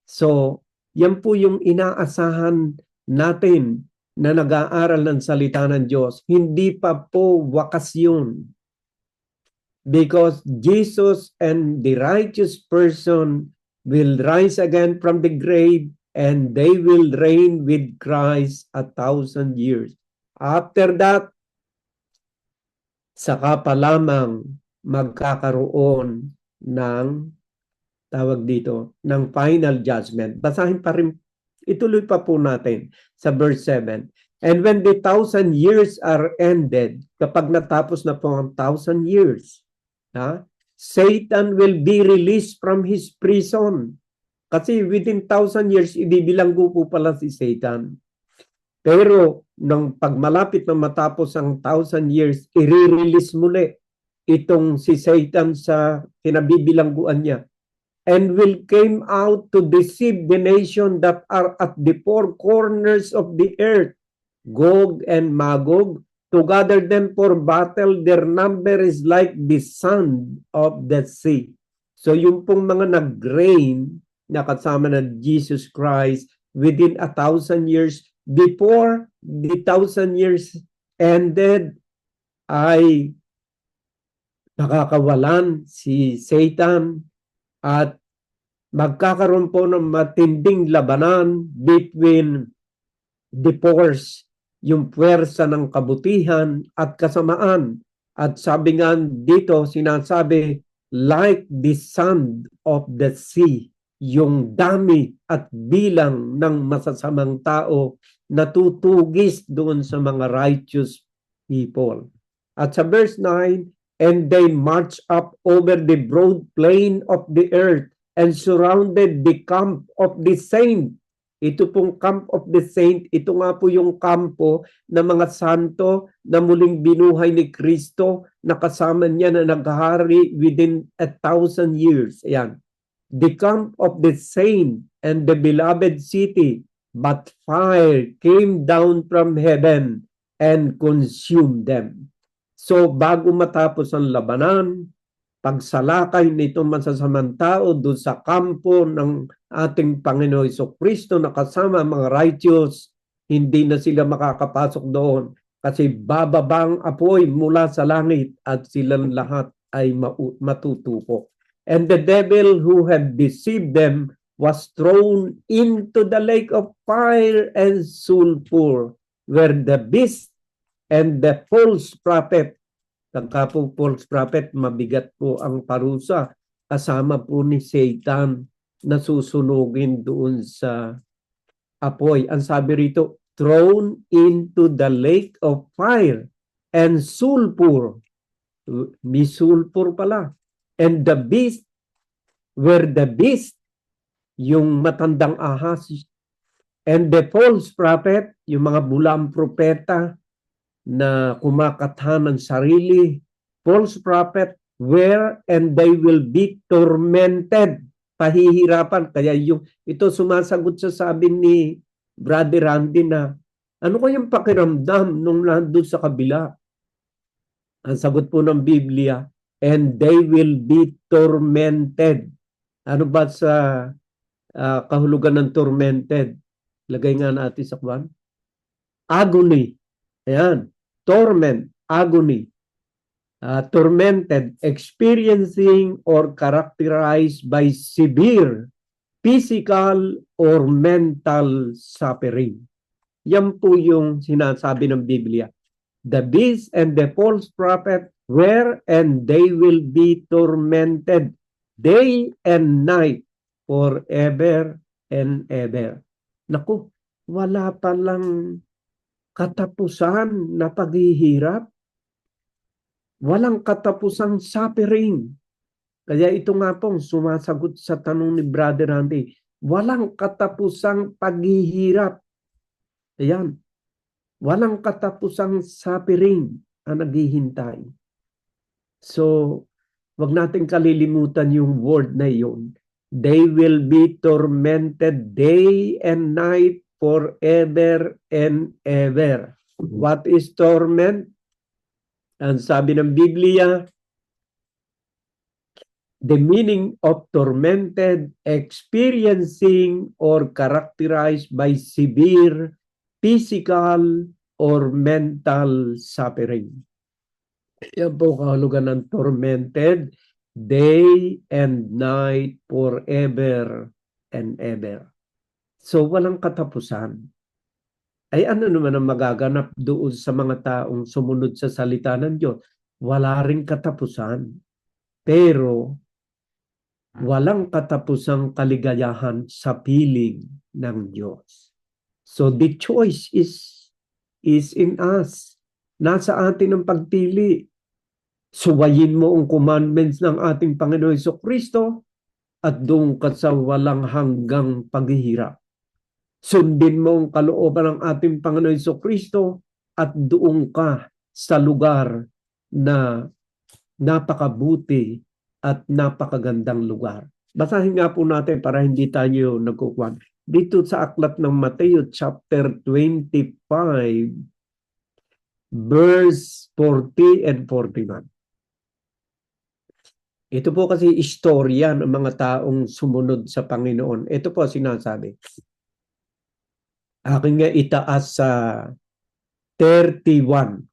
So, yan po yung inaasahan natin na nag-aaral ng salita ng Diyos. Hindi pa po wakas yun. Because Jesus and the righteous person will rise again from the grave, and they will reign with Christ 1,000 years. After that, saka pa lamang magkakaroon ng tawag dito, ng final judgment. Basahin pa rin, ituloy pa po natin sa verse 7. And when the 1,000 years are ended, kapag natapos na po ang 1,000 years, Satan will be released from his prison. Kasi within 1,000 years, ibibilanggo po pala si Satan. Pero nang pagmalapit na matapos ang 1,000 years, i-release muli itong si Satan sa kinabibilangguan niya. And will came out to deceive the nation that are at the four corners of the earth, Gog and Magog, to gather them for battle. Their number is like the sand of the sea. So yung pong mga nag-reign na kasama na Jesus Christ within 1,000 years, before the 1,000 years ended, ay nakakawalan si Satan at magkakaroon po ng matinding labanan between the force, yung puwersa ng kabutihan at kasamaan. At sabi nga dito, sinasabi, like the sand of the sea, yung dami at bilang ng masasamang tao na tutugis doon sa mga righteous people. At sa verse 9, and they march up over the broad plain of the earth and surrounded the camp of the saint. Ito pong camp of the saint, ito nga po yung kampo ng mga santo na muling binuhay ni Kristo, na kasama niya na naghari within 1,000 years. Ayan. The camp of the saint and the beloved city, but fire came down from heaven and consumed them. So bago matapos ang labanan, pagsalakay nito masasamang tao doon sa kampo ng ating Panginoon Jesucristo na kasama mga righteous, hindi na sila makakapasok doon kasi bababang apoy mula sa langit at silang lahat ay matutupok. And the devil who had deceived them was thrown into the lake of fire and sulfur, where the beast and the false prophet, pagka po false prophet, mabigat po ang parusa, kasama po ni Satan na susunugin doon sa apoy. Ang sabi rito, thrown into the lake of fire and sulfur. May sulfur pala. And the beast, where the beast, yung matandang ahas, and the false prophet, yung mga bulang propeta na kumakatha ng sarili, false prophet, where and they will be tormented, pahihirapan. Kaya ito sumasagot sa sabi ni Brother Randy na, ano kayang pakiramdam nung nandun sa kabila? Ang sagot po ng Biblia, and they will be tormented. Ano ba sa kahulugan ng tormented? Lagay nga natin sa kwan. Agony. Ayan. Torment. Agony. Tormented. Experiencing or characterized by severe physical or mental suffering. Yan po yung sinasabi ng Biblia. The beast and the false prophet were and they will be tormented day and night forever and ever. Naku, wala palang katapusan na paghihirap. Walang katapusang suffering. Kaya ito nga pong sumasagot sa tanong ni Brother Randy. Walang katapusang paghihirap. Ayan. Walang katapusang suffering ang naghihintay. So, wag natin kalilimutan yung word na yun. They will be tormented day and night forever and ever. What is torment? Ang sabi ng Biblia, the meaning of tormented, experiencing or characterized by severe physical or mental suffering. Yan po kahulugan ng tormented, day and night forever and ever. So walang katapusan. Ay ano naman ang magaganap doon sa mga taong sumunod sa salita ng Diyos? Wala ring katapusan. Pero walang katapusang kaligayahan sa piling ng Diyos. So the choice is in us. Nasa atin ang pagpili. Suwayin mo ang commandments ng ating Panginoon Jesucristo at doon ka sa walang hanggang paghihirap. Sundin mo ang kalooban ng ating Panginoon Jesucristo at doon ka sa lugar na napakabuti at napakagandang lugar. Basahin nga po natin para hindi tayo nagkukuhan. Dito sa aklat ng Mateo chapter 25 verse 40 and 41. Ito po kasi istorya ng mga taong sumunod sa Panginoon. Ito po sinasabi. Aking nga itaas sa 31.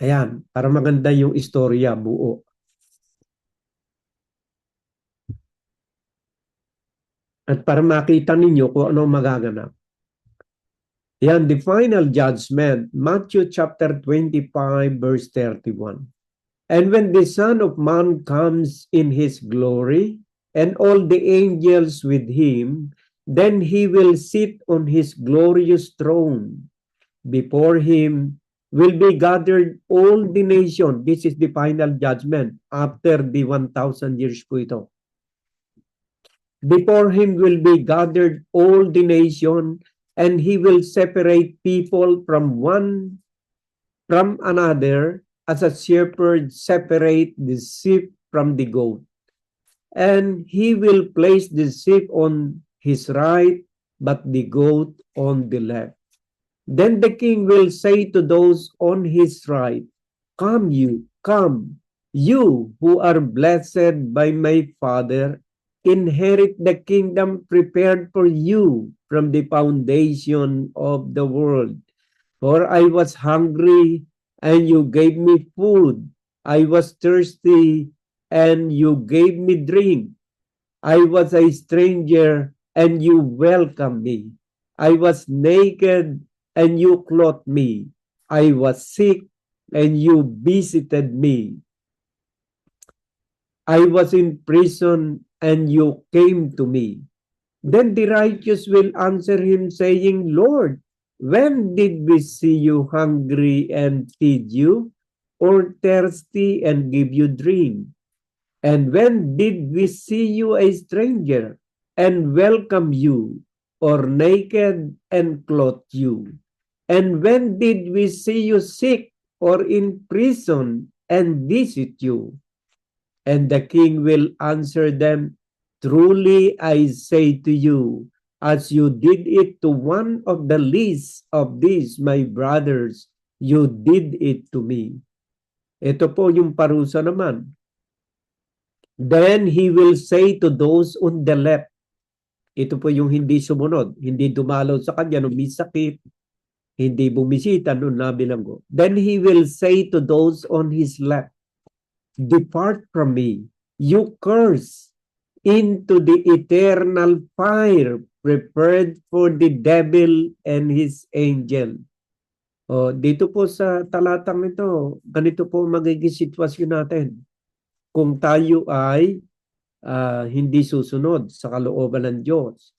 Ayan, para maganda yung istorya buo. At para makita ninyo kung ano magaganap. Yan, the final judgment, Matthew chapter 25 verse 31. And when the Son of Man comes in his glory, and all the angels with him, then he will sit on his glorious throne. Before him will be gathered all the nation. This is the final judgment after the 1,000 years po ito. Before him will be gathered all the nation, and he will separate people from one from another, as a shepherd separate the sheep from the goat. And he will place the sheep on his right, but the goat on the left. Then the king will say to those on his right, come, you who are blessed by my Father, inherit the kingdom prepared for you from the foundation of the world. For I was hungry, and you gave me food. I was thirsty, and you gave me drink. I was a stranger, and you welcomed me. I was naked, and you clothed me. I was sick, and you visited me. I was in prison, and you came to me. Then the righteous will answer him, saying, Lord, when did we see you hungry and feed you, or thirsty and give you drink? And when did we see you a stranger and welcome you, or naked and clothe you? And when did we see you sick or in prison and visit you? And the king will answer them, truly I say to you, as you did it to one of the least of these my brothers, you did it to me. Ito po yung parusa naman. Then he will say to those on the left, ito po yung hindi sumunod, hindi dumalaw sa kanya nung may sakit, hindi bumisita nung nabilanggo. Then he will say to those on his left, depart from me, you curse, into the eternal fire prepared for the devil and his angel. O, dito po sa talatang ito, ganito po magiging sitwasyon natin. Kung tayo ay hindi susunod sa kalooban ng Diyos.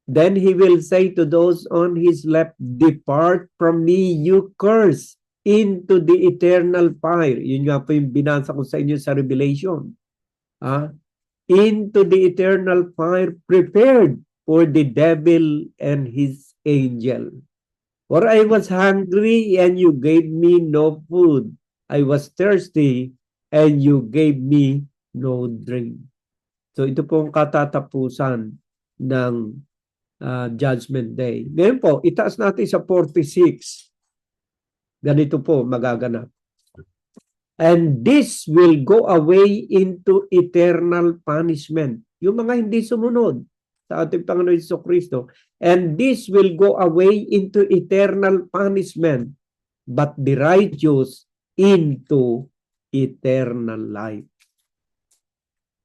Then he will say to those on his left, depart from me, you curse, into the eternal fire. Yun nga po yung binasa ko sa inyo sa Revelation. Into the eternal fire prepared for the devil and his angel. For I was hungry and you gave me no food. I was thirsty and you gave me no drink. So ito po ang katatapusan ng Judgment Day. Ngayon po, itaas natin sa 46. Ganito po magaganap. And this will go away into eternal punishment. Yung mga hindi sumunod sa ating Panginoon Jesucristo. And this will go away into eternal punishment, but the righteous into eternal life.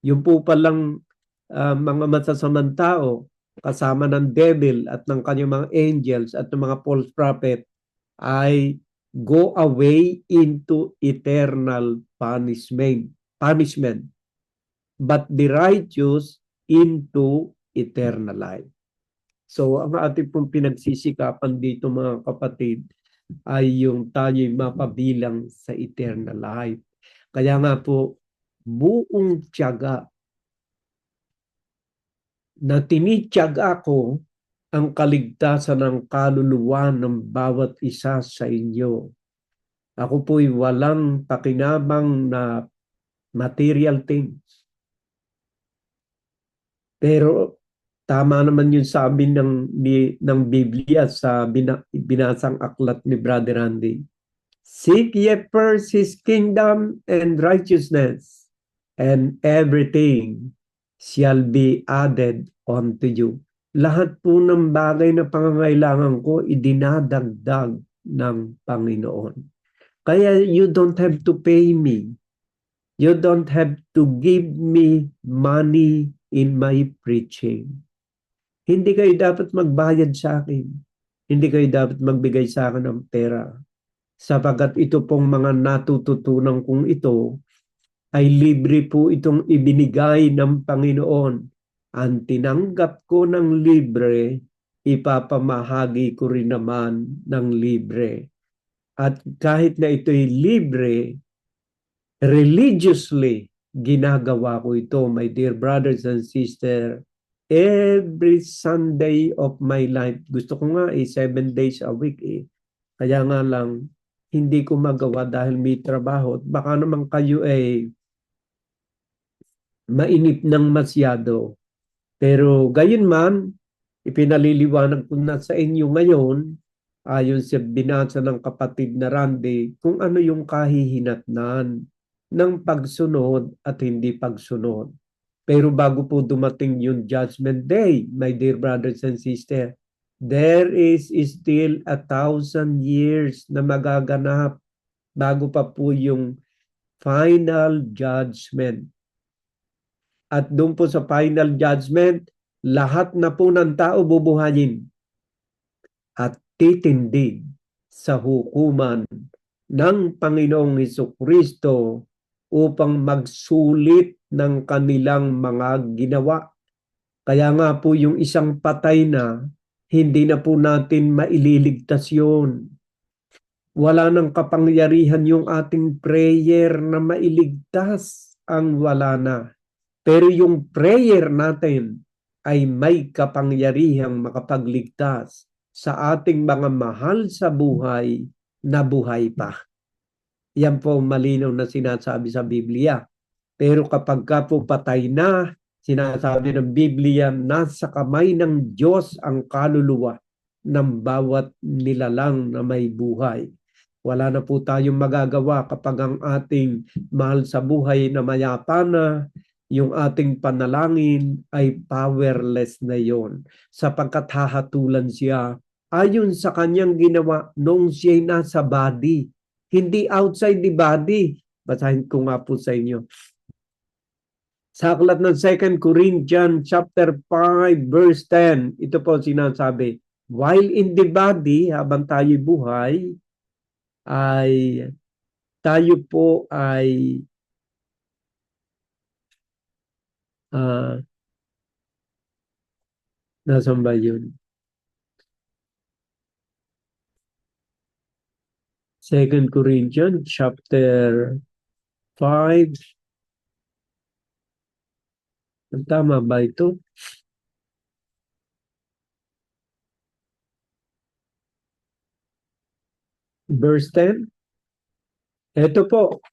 Yung po palang mga masasamang tao, kasama ng devil at ng kanyang mga angels at ng mga false prophet, ay go away into eternal punishment, but the righteous into eternal life. So, ang ating pong pinagsisikapan dito mga kapatid ay yung tayo'y mapabilang sa eternal life. Kaya nga po, buong tiyaga na tinitiyaga ko ang kaligtasan ng kaluluwa ng bawat isa sa inyo. Ako po'y walang pakinabang na material things. Pero tama naman yung sabi ng Biblia sa binasang aklat ni Brother Randy. Seek ye first His kingdom and righteousness, and everything shall be added unto you. Lahat po ng bagay na pangangailangan ko, idinadagdag ng Panginoon. Kaya you don't have to pay me. You don't have to give me money in my preaching. Hindi kayo dapat magbayad sa akin. Hindi kayo dapat magbigay sa akin ng pera. Sapagat ito pong mga natututunan kong ito, ay libre po itong ibinigay ng Panginoon. Ang tinanggap ko ng libre, ipapamahagi ko rin naman ng libre. At kahit na ito'y libre, religiously ginagawa ko ito, my dear brothers and sisters, every Sunday of my life. Gusto ko nga 7 days a week Kaya nga lang, hindi ko magawa dahil may trabaho. Baka naman kayo mainip ng masyado. Pero gayon man, ipinaliliwanag ko na sa inyo ngayon, ayon sa binasa ng kapatid na Randy, kung ano yung kahihinatnan ng pagsunod at hindi pagsunod. Pero bago po dumating yung Judgment Day, my dear brothers and sisters, there is still 1,000 years na magaganap bago pa po yung final judgment. At doon po sa final judgment, lahat na po ng tao bubuhayin at titindig sa hukuman ng Panginoong Jesucristo upang magsulit ng kanilang mga ginawa. Kaya nga po yung isang patay na, hindi na po natin maililigtas yun. Wala nang kapangyarihan yung ating prayer na mailigtas ang wala na. Pero yung prayer natin ay may kapangyarihang makapagligtas sa ating mga mahal sa buhay na buhay pa. Yan po malinaw na sinasabi sa Biblia. Pero kapag ka po patay na, sinasabi ng Biblia, nasa kamay ng Diyos ang kaluluwa ng bawat nilalang na may buhay. Wala na po tayong magagawa kapag ang ating mahal sa buhay na mayapa na, yung ating panalangin ay powerless na yon, sapagkat hahatulan siya ayon sa kanyang ginawa noong siya'y nasa body, hindi outside the body. Basahin ko nga po sa inyo. Sa aklat ng 2 Corinthians chapter 5 verse 10, ito po sinasabi, while in the body, habang tayo buhay, ay tayo po ay nasaan ba yun? 2 Corinthians chapter 5. Tama ba ito? Verse 10. Ito po.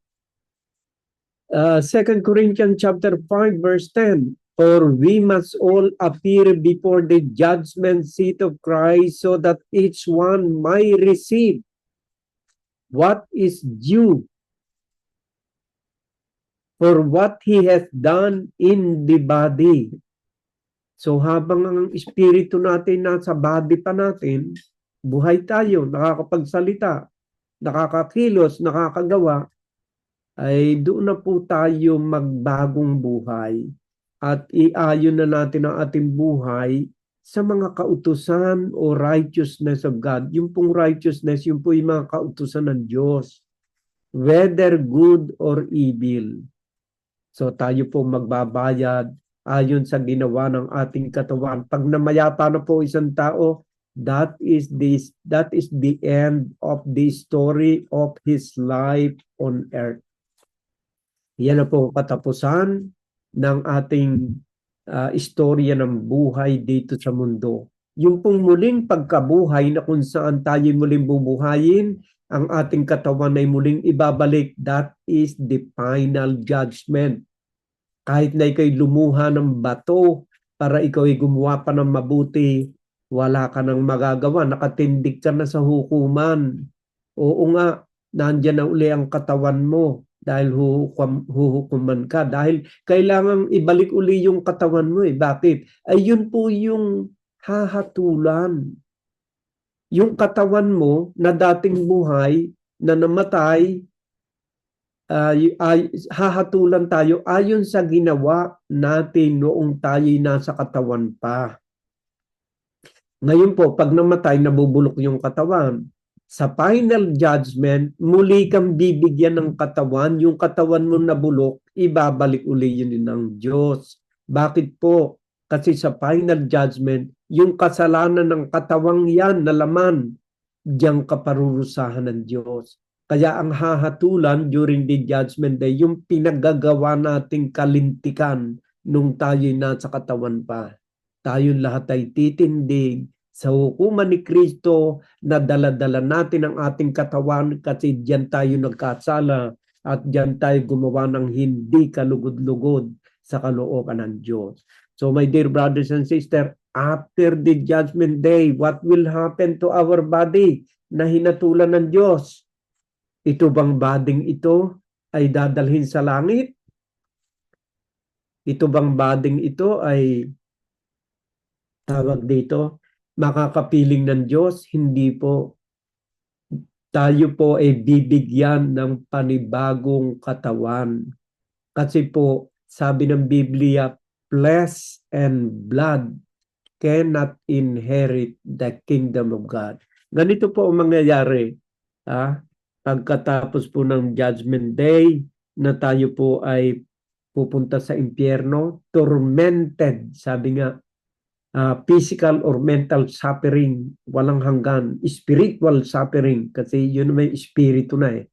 2 Corinthians chapter 5 verse 10. For we must all appear before the judgment seat of Christ, so that each one may receive what is due for what he has done in the body. So habang ang espiritu natin nasa body pa natin, buhay tayo, nakakapagsalita, nakakakilos, nakakagawa, ay doon na po tayo magbagong buhay at iayon na natin ang ating buhay sa mga kautusan o righteousness of God. Yung pong righteousness, yung po yung mga kautusan ng Diyos, whether good or evil. So tayo po magbabayad ayon sa ginawa ng ating katawan. Pag namayapa na po isang tao, that is the end of the story of his life on earth. Yan na po katapusan ng ating istorya ng buhay dito sa mundo. Yung pong muling pagkabuhay na kung saan tayo muling bubuhayin, ang ating katawan ay muling ibabalik, that is the final judgment. Kahit na ikaw'y lumuha ng bato para ikaw'y gumawa pa ng mabuti, wala ka nang magagawa, nakatindig ka na sa hukuman. Oo nga, nandyan na uli ang katawan mo dahil huhukuman ka. Dahil kailangang ibalik uli yung katawan mo eh. Bakit? Ay yun po yung hahatulan. Yung katawan mo na dating buhay, na namatay, hahatulan tayo ayon sa ginawa natin noong tayo'y nasa katawan pa. Ngayon po, pag namatay, nabubulok yung katawan. Sa final judgment, muli kang bibigyan ng katawan. Yung katawan mo nabulok, ibabalik uli yun ng Diyos. Bakit po? Kasi sa final judgment, yung kasalanan ng katawang yan na laman, diyang kaparurusahan ng Diyos. Kaya ang hahatulan during the judgment day, yung pinagagawa nating kalintikan nung tayo'y nasa katawan pa. Tayong lahat ay titindig sa hukuman ni Kristo na dala-dala natin ang ating katawan kasi diyan tayo nagkasala at diyan tayo gumawa ng hindi kalugod-lugod sa kalooban ng Diyos. So my dear brothers and sisters, after the judgment day, what will happen to our body na hinatulan ng Diyos? Ito bang bading ito ay dadalhin sa langit? Ito bang bading ito ay tawag dito, makakapiling ng Diyos? Hindi po. Tayo po ay bibigyan ng panibagong katawan. Kasi po, sabi ng Biblia, flesh and blood cannot inherit the kingdom of God. Ganito po ang mangyayari. Pagkatapos po ng judgment day, na tayo po ay pupunta sa impyerno, tormented, sabi nga, physical or mental suffering, walang hanggan, spiritual suffering, kasi yun may espiritu na eh.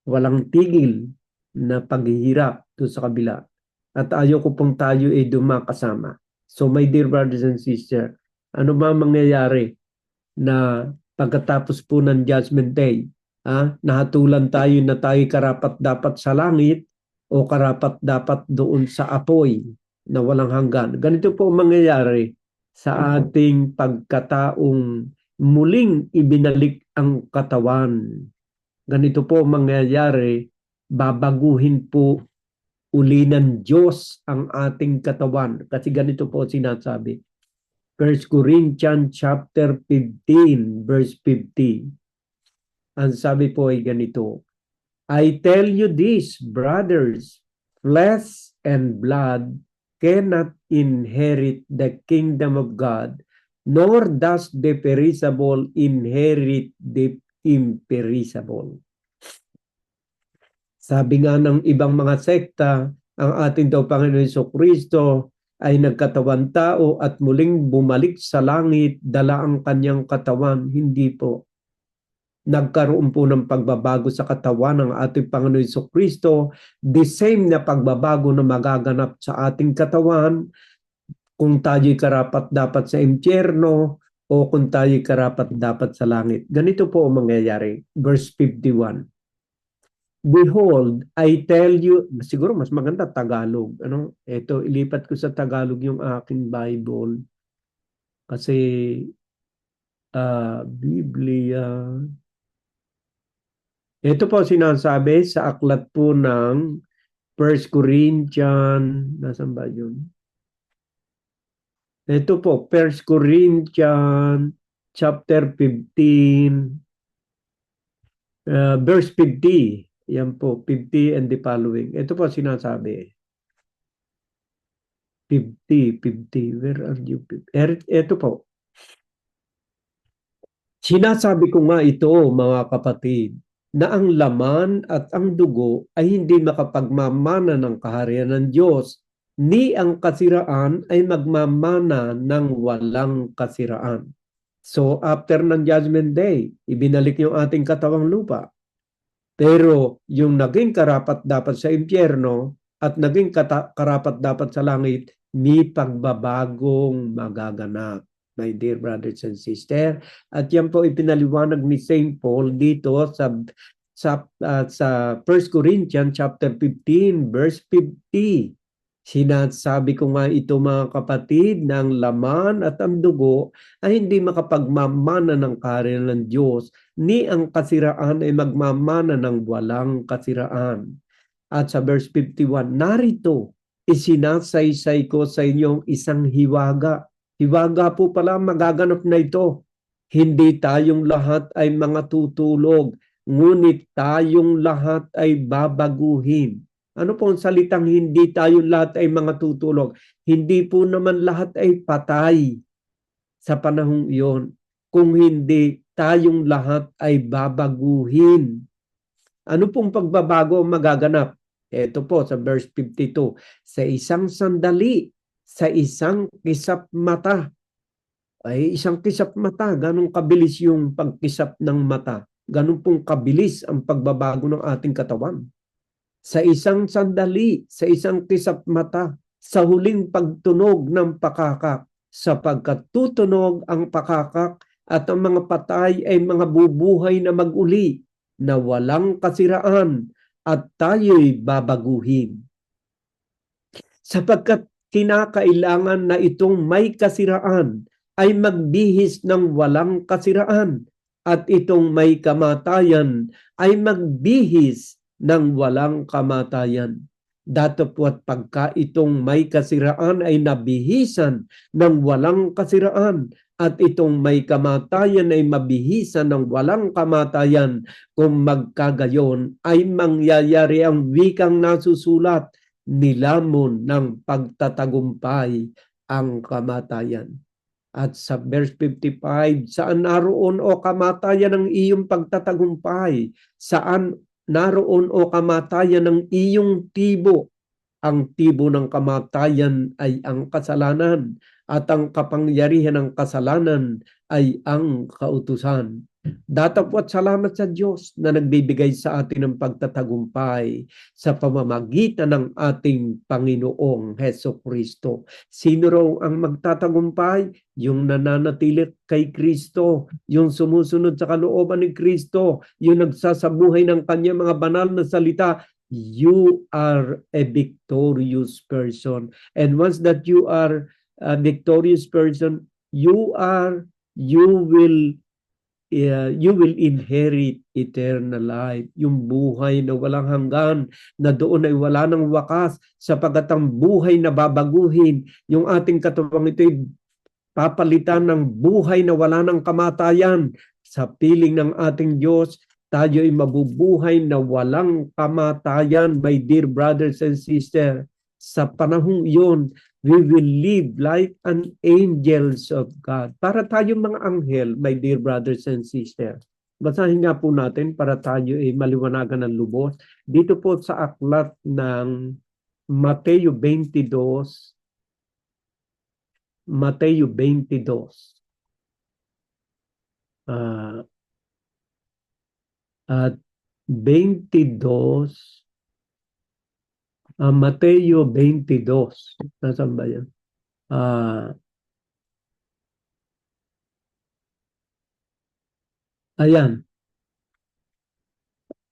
Walang tigil na paghihirap doon sa kabila. At ayoko pong tayo ay dumakasama. So my dear brothers and sisters, ano ba mangyayari na pagkatapos po ng Judgment Day, nahatulan tayo na tayo karapat-dapat sa langit o karapat-dapat doon sa apoy na walang hanggan. Ganito po mangyayari sa ating pagkataong muling ibinalik ang katawan. Ganito po mangyayari, babaguhin po uli ng Diyos ang ating katawan. Kasi ganito po sinasabi. 1 Corinthians chapter 15 verse 50. Ang sabi po ay ganito, I tell you this, brothers, flesh and blood cannot inherit the kingdom of God, nor does the perishable inherit the imperishable. Sabi nga ng ibang mga sekta, ang ating daw Panginoon Jesucristo ay nagkatawan tao at muling bumalik sa langit, dala ang kanyang katawan. Hindi po. Nagkaroon po ng pagbabago sa katawan ng ating Panginoon Jesucristo, the same na pagbabago na magaganap sa ating katawan kung tayo'y karapat-dapat sa impyerno o kung tayo'y karapat-dapat sa langit. Ganito po ang mangyayari. Verse 51. Behold, I tell you, siguro mas maganda Tagalog. Ito, ilipat ko sa Tagalog yung aking Bible. Kasi, Biblia. Ito po sinasabi sa aklat po ng 1 Corinthians, nasan ba yun? Ito po, 1 Corinthians chapter 15, verse 50. Yan po, 50 and the following. Ito po sinasabi. 50. Where are you? Ito po. Sinasabi ko nga ito, mga kapatid, na ang laman at ang dugo ay hindi makapagmamana ng kaharian ng Diyos, ni ang kasiraan ay magmamana ng walang kasiraan. So, after ng Judgment Day, ibinalik yung ating katawang lupa. Pero yung naging karapat-dapat sa impyerno at naging karapat-dapat sa langit, may pagbabagong magaganap, my dear brothers and sisters. At yan po ipinaliwanag ni St. Paul dito sa 1 Corinthians chapter 15 verse 50. Sinasabi ko nga ito, mga kapatid, na ang laman at ang dugo ay hindi makapagmamana ng kaharian ng Diyos, ni ang kasiraan ay magmamana ng walang kasiraan. At sa verse 51, narito, isinasaysay ko sa inyong isang hiwaga. Hiwaga po pala, magaganap na ito. Hindi tayong lahat ay mga tutulog, ngunit tayong lahat ay babaguhin. Ano po ang salitang hindi tayong lahat ay mga tutulog? Hindi po naman lahat ay patay sa panahong iyon. Kung hindi, tayong lahat ay babaguhin. Ano pong pagbabago magaganap? Ito po sa verse 52. Sa isang sandali, sa isang kisap mata. Ay isang kisap mata, ganun kabilis yung pagkisap ng mata. Ganun pong kabilis ang pagbabago ng ating katawan. Sa isang sandali, sa isang kisap mata, sa huling pagtunog ng pakakak, sapagkat tutunog ang pakakak at ang mga patay ay mga bubuhay na mag-uli na walang kasiraan at tayo'y babaguhin. Sapagkat kinakailangan na itong may kasiraan ay magbihis ng walang kasiraan at itong may kamatayan ay magbihis ng walang kamatayan. Datapwat pagka itong may kasiraan ay nabihisan ng walang kasiraan at itong may kamatayan ay mabihisan ng walang kamatayan, kung magkagayon ay mangyayari ang wikang nasusulat, nilamon ng pagtatagumpay ang kamatayan. At sa verse 55, saan naroon o kamatayan ng iyong pagtatagumpay? Saan naroon o kamatayan ng iyong tibo? ang tibo ng kamatayan ay ang kasalanan at ang kapangyarihan ng kasalanan ay ang kautusan. Datapwat salamat sa Diyos na nagbibigay sa atin ng pagtatagumpay sa pamamagitan ng ating Panginoong Hesukristo. Sino raw ang magtatagumpay? Yung nananatili kay Kristo, yung sumusunod sa kalooban ni Kristo, yung nagsasabuhay ng kanyang mga banal na salita. You are a victorious person. And once that you are a victorious person, you will inherit eternal life. Yung buhay na walang hanggan, na doon ay wala ng wakas, sapagat ang buhay na babaguhin, yung ating katawang ito'y papalitan ng buhay na wala ng kamatayan. Sa piling ng ating Diyos, tayo ay mabubuhay na walang kamatayan, my dear brothers and sisters. Sa panahong iyon, we will live like an angels of God. Para tayo mga anghel, my dear brothers and sisters. Basahin nga po natin para tayo ay maliwanagan ng lubos. Dito po sa aklat ng Mateo 22. Mateo 22. At 22. Mateo 22. Nasaan ba yan? Ayan.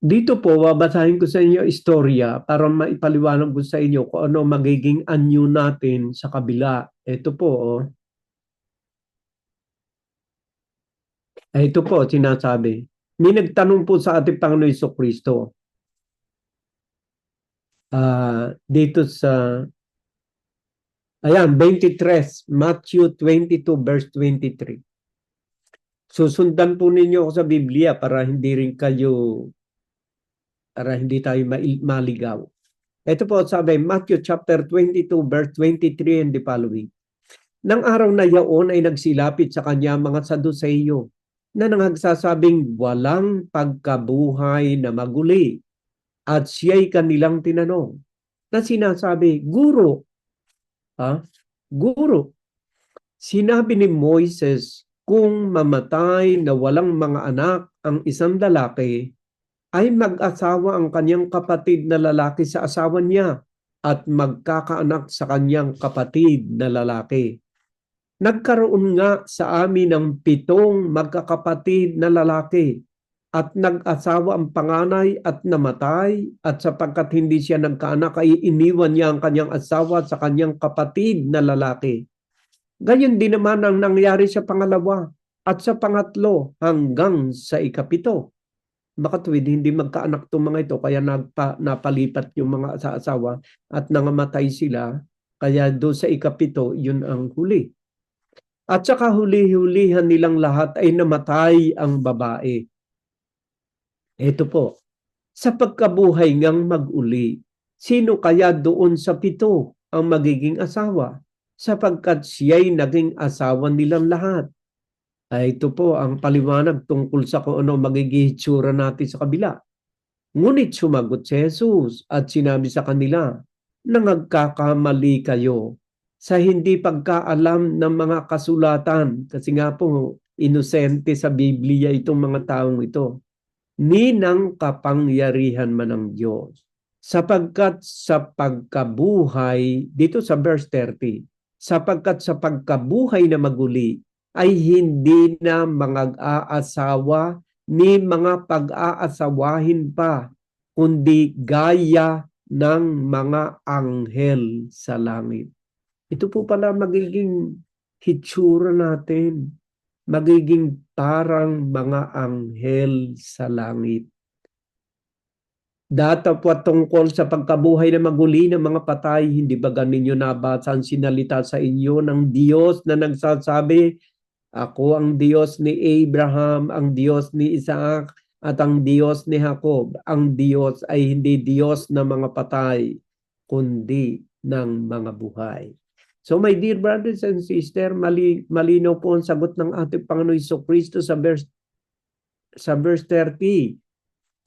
Dito po, babasahin ko sa inyo istorya para maipaliwanag ko sa inyo kung ano magiging anyo natin sa kabila. Ito po, oh. Ito po, sinasabi. May nagtanong po sa ating Panginoon Jesucristo. Dito sa, ayan, 23, Matthew 22 verse 23. Susundan po ninyo ako sa Biblia para hindi tayo maligaw. Ito po sabi, Matthew chapter 22 verse 23 and the following. Nang araw na yaon ay nagsilapit sa kanya mga Saduseyo na nagsasabing walang pagkabuhay na maguli. At siya'y kanilang tinanong na sinasabi, Guro, sinabi ni Moises kung mamatay na walang mga anak ang isang lalaki, ay mag-asawa ang kanyang kapatid na lalaki sa asawa niya at magkakaanak sa kanyang kapatid na lalaki. Nagkaroon nga sa amin ng 7 magkakapatid na lalaki at nag-asawa ang panganay at namatay at sapagkat hindi siya nagkaanak ay iniwan niya ang kanyang asawa sa kanyang kapatid na lalaki. Ganyan din naman ang nangyari sa pangalawa at sa pangatlo hanggang sa 7. Makatuwid, hindi magkaanak itong mga ito kaya napalipat yung mga asawa at nangamatay sila. Kaya doon sa 7, yun ang huli. At saka huli-hulihan nilang lahat ay namatay ang babae. Ito po, sa pagkabuhay ngang mag-uli, sino kaya doon sa 7 ang magiging asawa? Sapagkat siya'y naging asawa nilang lahat. Ito po ang paliwanag tungkol sa kung ano magiging hitsura natin sa kabila. Ngunit sumagot si Jesus at sinabi sa kanila na nagkakamali kayo sa hindi pagkaalam ng mga kasulatan. Kasi nga po, inosente sa Biblia itong mga taong ito. Ni ng kapangyarihan man ng Diyos. Sapagkat sa pagkabuhay, dito sa verse 30, sapagkat sa pagkabuhay na maguli, ay hindi na mga aasawa ni mga pag-aasawahin pa, kundi gaya ng mga anghel sa langit. Ito po pala magiging hitsura natin. Magiging parang mga anghel sa langit. Datapwat tungkol sa pagkabuhay na maguli ng mga patay, hindi ba ganinyo nabasa ang sinalita sa inyo ng Diyos na nagsasabi, ako ang Diyos ni Abraham, ang Diyos ni Isaac, at ang Diyos ni Jacob. Ang Diyos ay hindi Diyos ng mga patay, kundi ng mga buhay. So my dear brothers and sisters, malinaw po ang sagot ng ating Panginoon Jesucristo sa verse 30.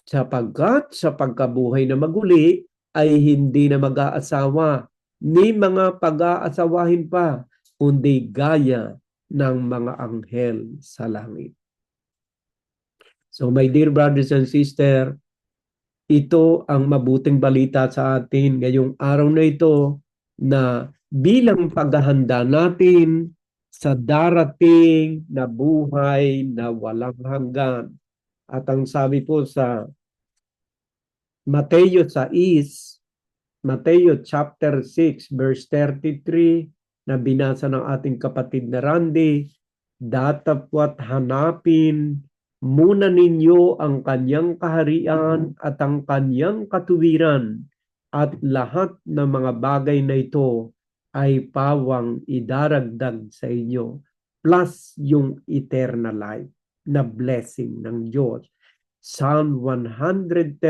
Sapagkat sa pagkabuhay na maguli, ay hindi na mag-aasawa, ni mga pag-aasawahin pa, kundi gaya ng mga anghel sa langit. So my dear brothers and sisters, ito ang mabuting balita sa atin ngayong araw na ito na bilang paghahanda natin sa darating na buhay na walang hanggan. At ang sabi po sa Mateo 6, Mateo chapter 6 verse 33 na binasa ng ating kapatid na Randy, datapwat hanapin muna ninyo ang kanyang kaharian at ang kanyang katuwiran, at lahat ng mga bagay na ito ay pawang idaragdag sa inyo, plus yung eternal life na blessing ng Diyos. Psalm 133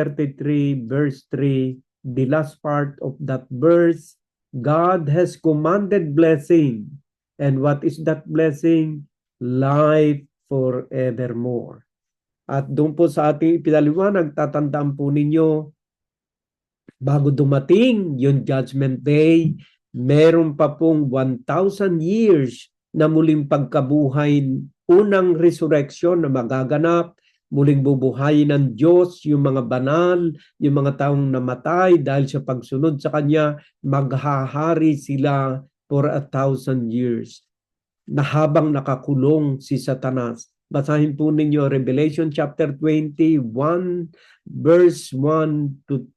verse 3, the last part of that verse, God has commanded blessing. And what is that blessing? Life forevermore. At doon po sa ating ipinaliwanag, tatandaan po ninyo, bago dumating yung Judgment Day, meron pa pong 1,000 years na muling pagkabuhay, unang resurrection na magaganap, muling bubuhayin ng Diyos yung mga banal, yung mga taong namatay dahil sa pagsunod sa Kanya, maghahari sila for 1,000 years na habang nakakulong si Satanas. Basahin po ninyo Revelation chapter 21 verse 1 to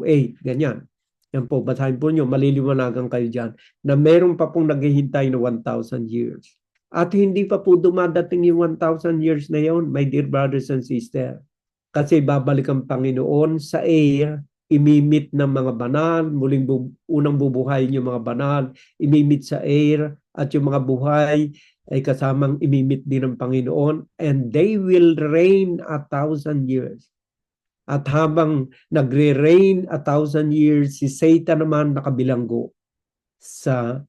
8. Ganyan. Yan po, basahin po nyo, maliliwanagan kayo dyan, na meron pa pong naghihintay na 1,000 years. At hindi pa po dumadating yung 1,000 years na yon, my dear brothers and sisters. Kasi babalik ang Panginoon sa air, imimit ng mga banal, muling unang bubuhayin yung mga banal, imimit sa air, at yung mga buhay ay kasamang imimit din ng Panginoon, and they will reign 1,000 years. At habang nagre-reign 1,000 years, si Satan naman nakabilanggo sa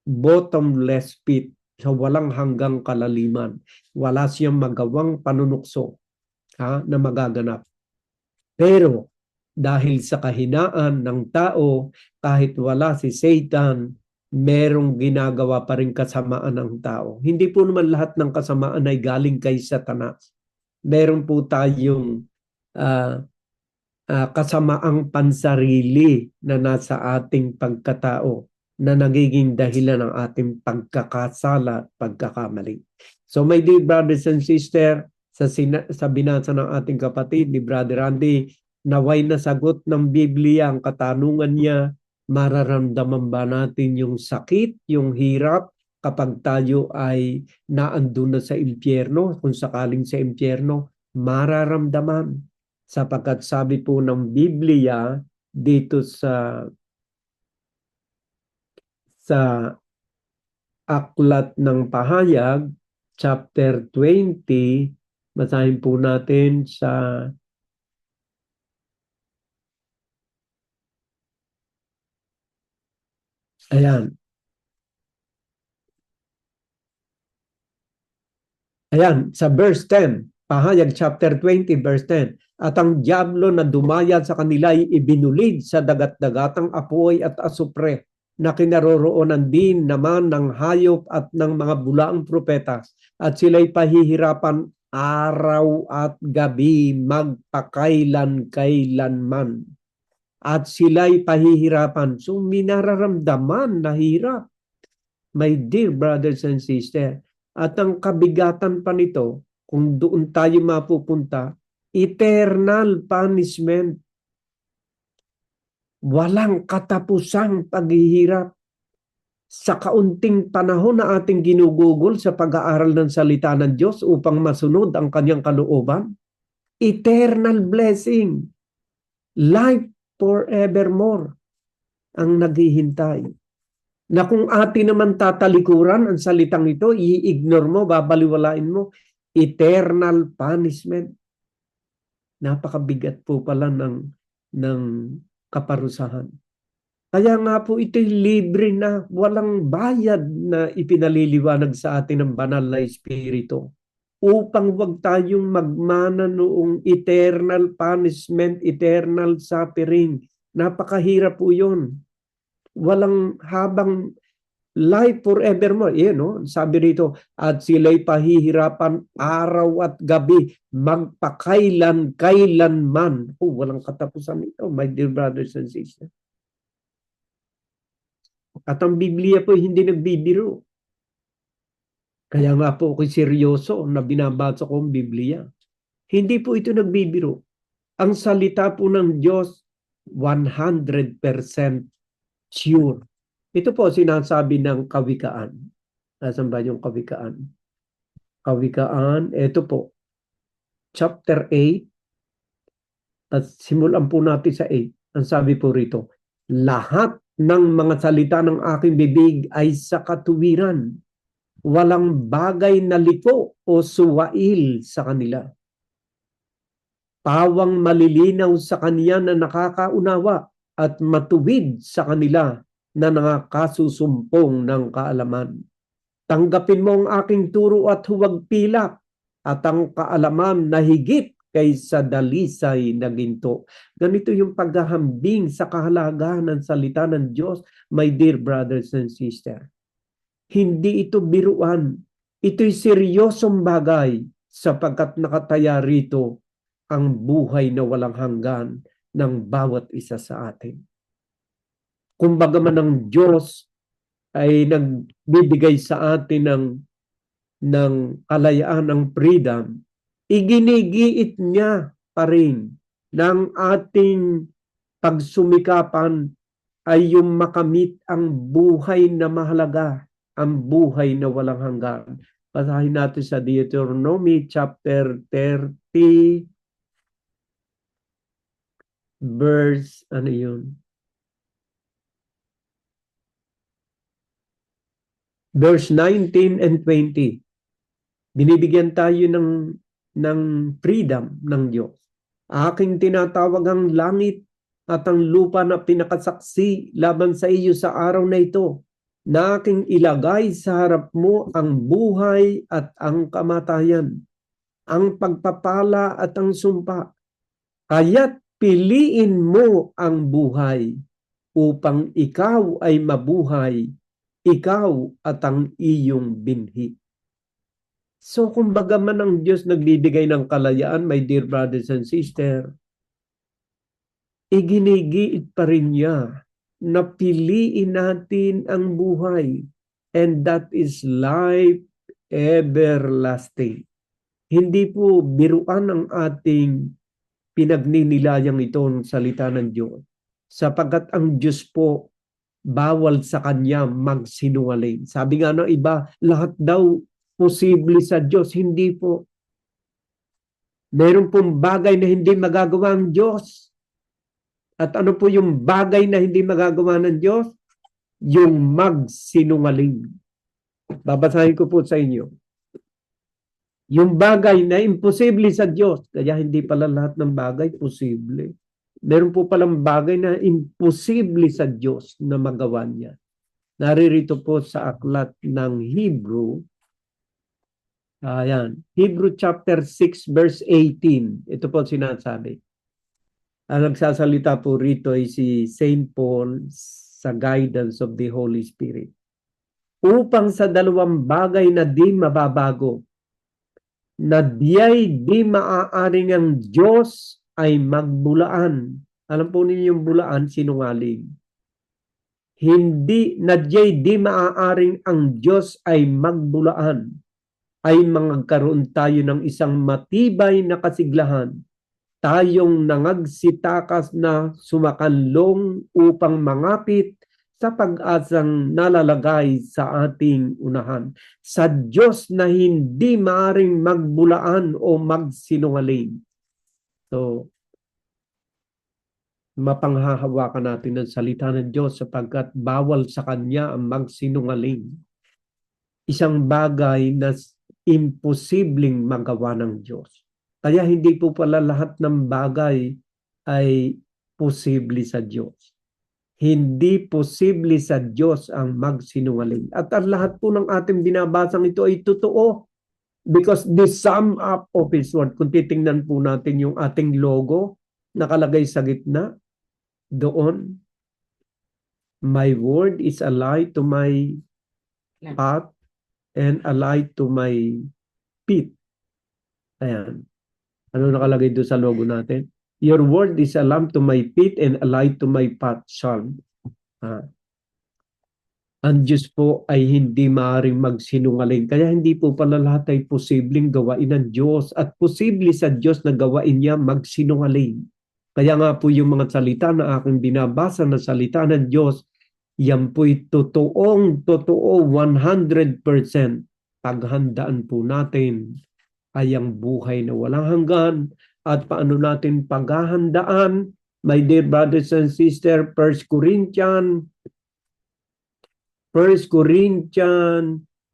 bottomless pit, sa walang hanggang kalaliman. Wala siyang magawang panunukso na magaganap. Pero dahil sa kahinaan ng tao, kahit wala si Satan, merong ginagawa pa rin kasamaan ng tao. Hindi po naman lahat ng kasamaan ay galing kay Satanas. Meron po tayong kasamaang pansarili na nasa ating pagkatao na nagiging dahilan ng ating pagkakasala at pagkakamali. So my dear brothers and sisters, sa binasa ng ating kapatid ni Brother Randy, naway nasagot ng Biblia ang katanungan niya, mararamdaman ba natin yung sakit, yung hirap kapag tayo ay naandun na sa impyerno? Kung sakaling sa impyerno, mararamdaman. Sapagkat sabi po ng Biblia dito sa Aklat ng Pahayag, chapter 20, basahin po natin sa Ayan, sa verse 10, Pahayag chapter 20, verse 10. At ang diablo na dumaya sa kanila ay ibinulid sa dagat-dagatang apoy at asupre, na kinaroroonan din naman ng hayop at ng mga bulaang propetas, at sila'y pahihirapan araw at gabi magpakailan-kailanman. At sila'y pahihirapan. So minararamdaman na hirap, my dear brothers and sisters. At ang kabigatan pa nito, kung doon tayo mapupunta, eternal punishment. Walang katapusang paghihirap. Sa kaunting panahon na ating ginugugol sa pag-aaral ng salita ng Diyos upang masunod ang kanyang kalooban, eternal blessing, life forevermore ang naghihintay. Na kung atin naman tatalikuran ang salitang ito, i-ignore mo, babaliwalain mo, eternal punishment. Napakabigat po pala ng kaparusahan. Kaya nga po ito'y libre na, walang bayad na ipinaliliwanag sa atin ng banal na Espiritu, upang wag tayong magmana noong eternal punishment, eternal suffering, Napakahirap po yun. Walang habang life forevermore. No? Sabi rito, at sila'y pahihirapan araw at gabi, magpakailan-kailanman. Walang katapusan ito, my dear brothers and sisters. At ang Biblia po hindi nagbibiro. Kaya nga po ako'y seryoso na binabasa ko ang Biblia. Hindi po ito nagbibiro. Ang salita po ng Diyos, 100% sure. Ito po sinasabi ng Kawikaan. Nasaan ba yung Kawikaan? Kawikaan, ito po. Chapter 8. At simulan po natin sa 8. Ang sabi po rito, lahat ng mga salita ng aking bibig ay sa katuwiran. Walang bagay na liko o suwail sa kanila. Pawang malilinaw sa kanya na nakakaunawa at matuwid sa kanila na nakasusumpong ng kaalaman. Tanggapin mo ang aking turo at huwag pilak at ang kaalaman na higit kaysa dalisay na ginto. Ganito yung paghahambing sa kahalagahan ng salita ng Diyos, my dear brothers and sisters. Hindi ito biruan. Ito'y seryosong bagay sapagkat nakataya rito ang buhay na walang hanggan ng bawat isa sa atin. Kumbaga man ang Diyos ay nagbibigay sa atin ng kalayaan, ng freedom, iginigiit niya pa rin ng ating pagsumikapan ay yung makamit ang buhay na mahalaga, ang buhay na walang hanggan. Basahin natin sa Deuteronomy chapter 30 verse, ano yun? Verse 19 and 20. Binibigyan tayo ng freedom ng Diyos. Aking tinatawag ang langit at ang lupa na pinakasaksi laban sa iyo sa araw na ito, na aking ilagay sa harap mo ang buhay at ang kamatayan, ang pagpapala at ang sumpa. Kaya't piliin mo ang buhay upang ikaw ay mabuhay, ikaw at ang iyong binhi. So kumbaga man ang Diyos nagbibigay ng kalayaan, my dear brothers and sisters, iginigiit pa rin niya na piliin natin ang buhay, and that is life everlasting. Hindi po biruan ang ating pinagninilayang itong salita ng Diyos, sapagkat ang Diyos po bawal sa Kanya magsinungaling. Sabi nga ng iba, lahat daw posible sa Diyos. Hindi po. Meron pong bagay na hindi magagawa ang Diyos. At ano po yung bagay na hindi magagawa ng Diyos? Yung magsinungaling. Babasahin ko po sa inyo. Yung bagay na imposible sa Diyos, kaya hindi pala lahat ng bagay posible. Meron po palang bagay na imposible sa Diyos na magawa niya. Naririto po sa aklat ng Hebrew. Ayan. Hebrew chapter 6 verse 18. Ito po sinasabi. Ang nagsasalita po rito ay si St. Paul sa guidance of the Holy Spirit. Upang sa dalawang bagay na di mababago, na diya'y di maaaring ang Diyos ay magbulaan. Alam po ninyo yung bulaan, sinungaling. Hindi, na diya'y di maaaring ang Diyos ay magbulaan, ay magkaroon tayo ng isang matibay na kasiglahan, tayong nangagsitakas na sumakanlong upang mangapit sa pag-asang nalalagay sa ating unahan. Sa Diyos na hindi maaring magbulaan o magsinungaling. So, mapanghahawakan natin ang salita ng Diyos sapagkat bawal sa Kanya ang magsinungaling. Isang bagay na imposibleng magawa ng Diyos. Kaya hindi po pala lahat ng bagay ay posible sa Diyos. Hindi posible sa Diyos ang magsinungaling. At ang lahat po ng ating binabasang ito ay totoo. Because the sum up of His word, kung titingnan po natin yung ating logo, nakalagay sa gitna, doon. My word is a light to my path and a light to my feet. Ayan. Ano nakalagay doon sa logo natin? Your word is a lamp to my feet and a light to my path. Psalm. Ang Diyos po ay hindi maaaring magsinungaling. Kaya hindi po pala lahat ay posibleng gawain ng Diyos. At posible sa Diyos na gawain niya magsinungaling. Kaya nga po yung mga salita na aking binabasa na salita ng Diyos, yan po'y totoo 100%. Paghandaan po natin ay ang buhay na walang hanggan. At paano natin paghahandaan? My dear brothers and sisters, 1 Corinthians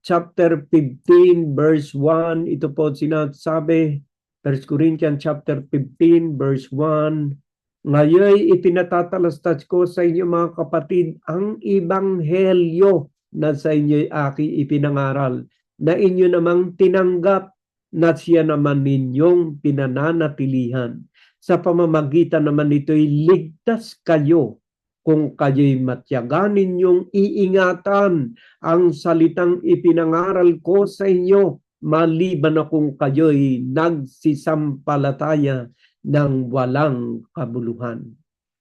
chapter 15 verse 1, ito po sinasabi, 1 Corinthians chapter 15 verse 1, ngayon ipinatatalastas ko sa inyo mga kapatid ang ebanghelyo na sa inyo aki ipinangaral, na inyo namang tinanggap, na siya naman ninyong pinananatilihan. Sa pamamagitan naman nito'y ligtas kayo kung kayo'y matyagan ninyong iingatan ang salitang ipinangaral ko sa inyo, maliban na kung kayo'y nagsisampalataya ng walang kabuluhan.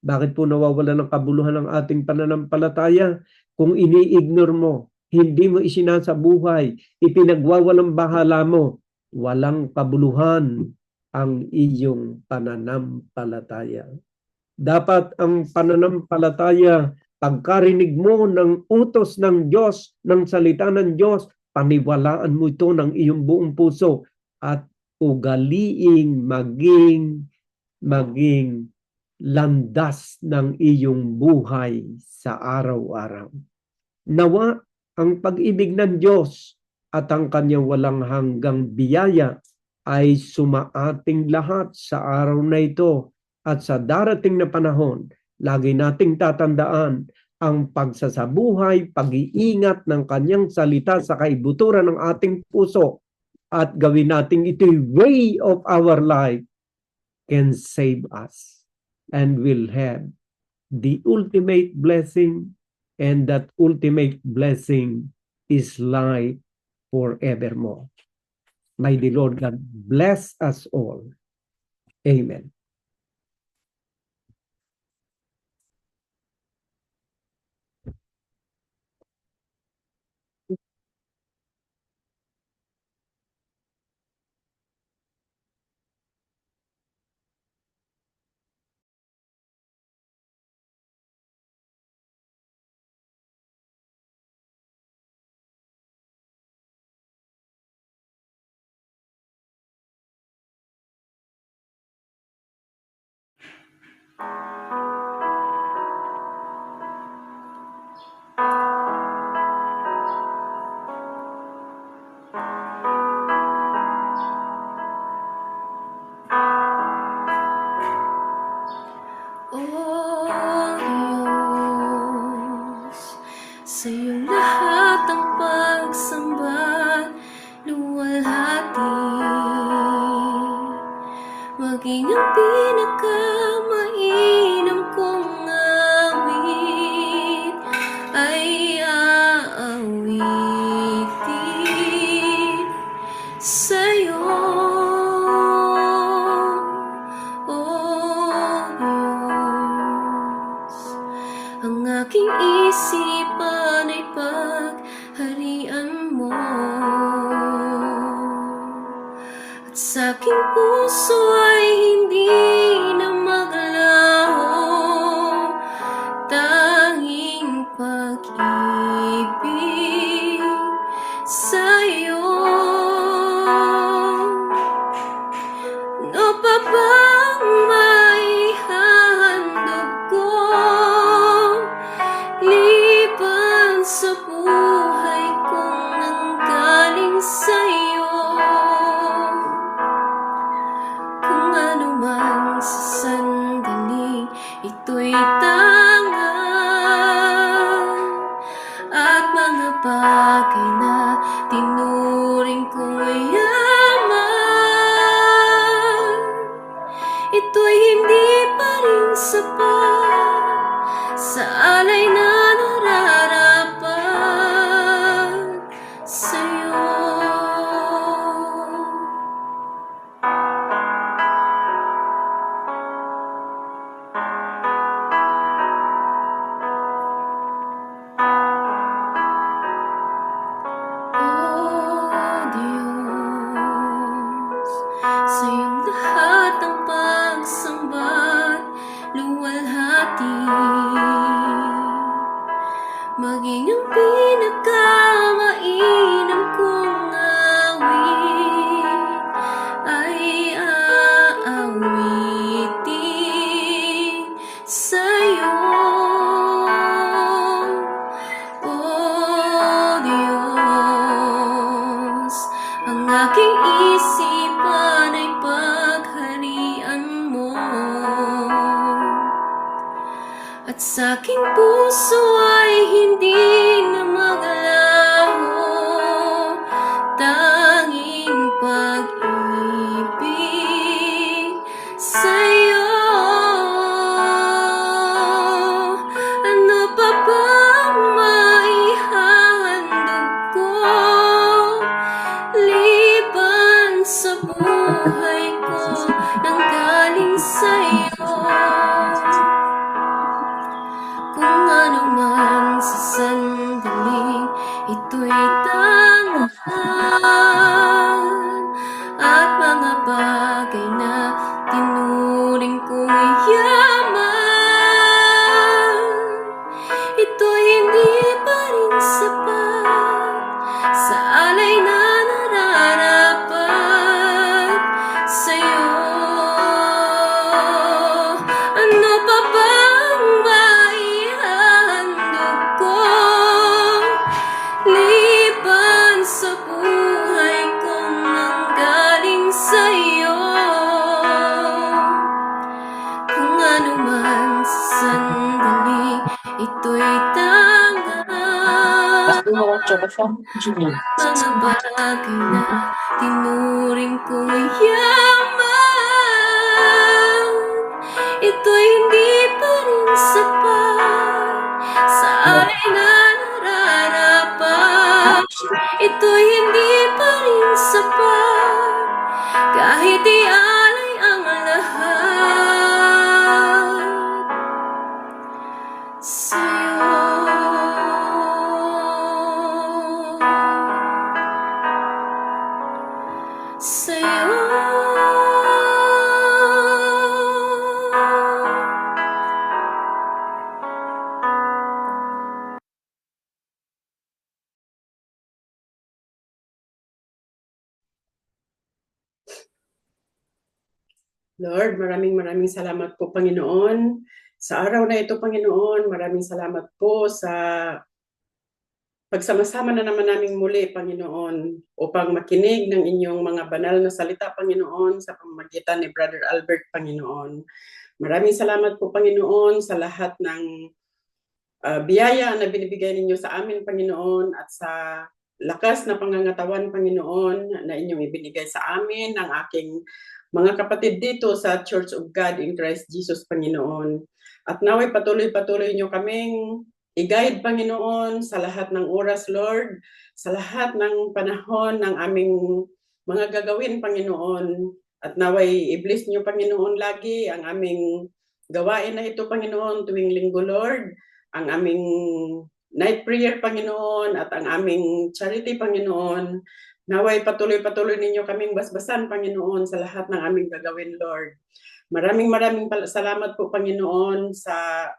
Bakit po nawawala ng kabuluhan ang ating pananampalataya? Kung ini-ignore mo, hindi mo isinasabuhay, ipinagwawalang bahala mo, walang kabuluhan ang iyong pananampalataya. Dapat ang pananampalataya, pagkarinig mo ng utos ng Diyos, ng salita ng Diyos, paniwalaan mo ito ng iyong buong puso at ugaliing maging landas ng iyong buhay sa araw-araw. Nawa ang pag-ibig ng Diyos at ang kanyang walang hanggang biyaya ay sumaating lahat sa araw na ito. At sa darating na panahon, lagi nating tatandaan ang pagsasabuhay, pag-iingat ng kanyang salita sa kaibuturan ng ating puso at gawin nating ito'y way of our life can save us and will have the ultimate blessing, and that ultimate blessing is life forevermore. May the Lord God bless us all. Amen. Sa iyong lahat ang pagsamba, luwalhati, maging ang pinakamainam kong awit ay aawitin sa iyo, O Diyos. Ang aking isipan ay pagharian mo, at sa aking puso ay hindi na maglaho, tanging pag-ibig sa iyo. Ano pa bang maihandog ko liban sa buhay kong nanggaling sa iyo? Kung ano man sa sandaling ito'y tangan, at mga bagay na tinuring kong yaman, ito'y hindi pa rin sapat sa'yo, O Diyos. Ang aking isipan ay pagharian mo, at sa aking puso ay hindi na maglaho tanging pag-ibig sa'yo. Ano pa bang maihahandog ko liban sa buhay ko nang galing sa'yo? Kung ano man sa sandaling ito'y tangahan, at mga bagay na tinuring kong yaman, ito'y hindi pa rin sapat sa alay na nararapat sa'yo. Ano pa bang maihahandog ko liban sa buhay kong nanggaling sa'yo? Kung ano man sa sandaling ito'y tangahan, mga bagay na tinuring kong yaman, ito'y hindi pa rin sapat sa alay na nararapat. Ito'y hindi pa rin sapat kahit ialay ang lahat sa'yo. Sa'yo. Lord, maraming salamat po, Panginoon. Sa araw na ito, Panginoon, maraming salamat po sa pagsama-sama na naman naming muli, Panginoon, upang makinig ng inyong mga banal na salita, Panginoon, sa pamamagitan ni Brother Albert, Panginoon. Maraming salamat po, Panginoon, sa lahat ng biyaya na binibigay ninyo sa amin, Panginoon, at sa lakas na pangangatawan, Panginoon, na inyong ibinigay sa amin, ng aking mga kapatid dito sa Church of God in Christ Jesus, Panginoon. At naway patuloy-patuloy nyo kaming i-guide, Panginoon, sa lahat ng oras, Lord, sa lahat ng panahon ng aming mga gagawin, Panginoon. At naway i-bless nyo, Panginoon, lagi ang aming gawain na ito, Panginoon, tuwing linggo, Lord, ang aming night prayer, Panginoon, at ang aming charity, Panginoon. Naway patuloy-patuloy ninyo kaming basbasan, Panginoon, sa lahat ng aming gagawin, Lord. Maraming salamat po, Panginoon, sa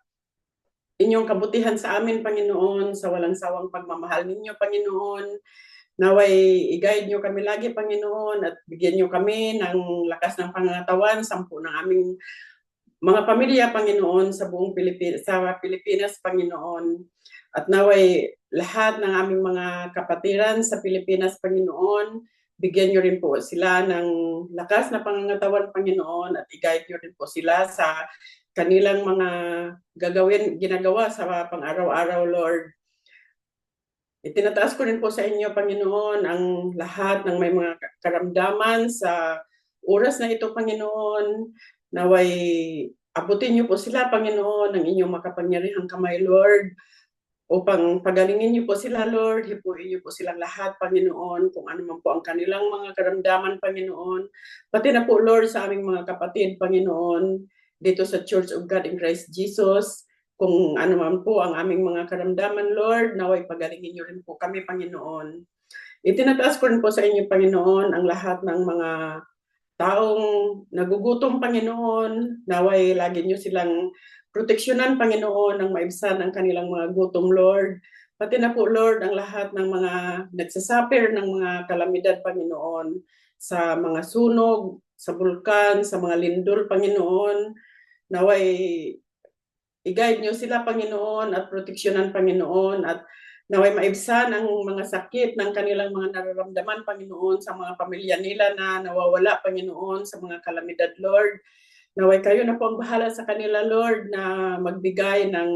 inyong kabutihan sa amin, Panginoon, sa walang sawang pagmamahal ninyo, Panginoon. Naway i-guide nyo kami lagi, Panginoon, at bigyan nyo kami ng lakas ng pangangatawan, sampu ng aming mga pamilya, Panginoon, sa buong Pilipinas, Panginoon. At naway lahat ng aming mga kapatiran sa Pilipinas, Panginoon, bigyan nyo rin po sila ng lakas na pangangatawan, Panginoon, at i-guide nyo rin po sila sa kanilang mga ginagawa sa pang-araw-araw, Lord. Itinataas ko rin po sa inyo, Panginoon, ang lahat ng may mga karamdaman sa oras na ito, Panginoon. Naway abutin niyo po sila, Panginoon, ng inyong makapangyarihang kamay, Lord, upang pagalingin niyo po sila, Lord, hipuin niyo po silang lahat, Panginoon, kung ano man po ang kanilang mga karamdaman, Panginoon. Pati na po, Lord, sa aming mga kapatid, Panginoon, dito sa Church of God in Christ Jesus, kung ano man po ang aming mga karamdaman, Lord, naway pagalingin niyo rin po kami, Panginoon. Itinataas ko rin po sa inyo, Panginoon, ang lahat ng mga taong nagugutom, Panginoon, naway lagi niyo silang proteksyonan, Panginoon, ng maibsan ang kanilang mga gutom, Lord. Pati na po, Lord, ang lahat ng mga nagsasuffer ng mga kalamidad, Panginoon, sa mga sunog, sa bulkan, sa mga lindol, Panginoon. Naway i-guide niyo sila, Panginoon, at proteksyonan, Panginoon, at naway maibsan ang mga sakit ng kanilang mga nararamdaman, Panginoon, sa mga pamilya nila na nawawala, Panginoon, sa mga kalamidad, Lord. Naway kayo na po ang bahala sa kanila, Lord, na magbigay ng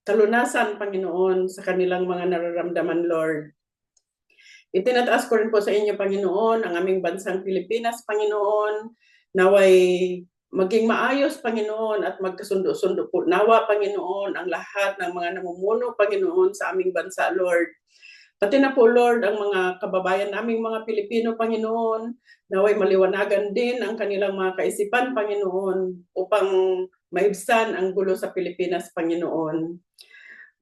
kalunasan, Panginoon, sa kanilang mga nararamdaman, Lord. Itinataas ko rin po sa inyo, Panginoon, ang aming bansang Pilipinas, Panginoon, naway maging maayos, Panginoon, at magkasundo-sundo po. Nawa, Panginoon, ang lahat ng mga namumuno, Panginoon, sa aming bansa, Lord. Pati na po, Lord, ang mga kababayan naming mga Pilipino, Panginoon, naway maliwanagan din ang kanilang mga kaisipan, Panginoon, upang maibsan ang gulo sa Pilipinas, Panginoon.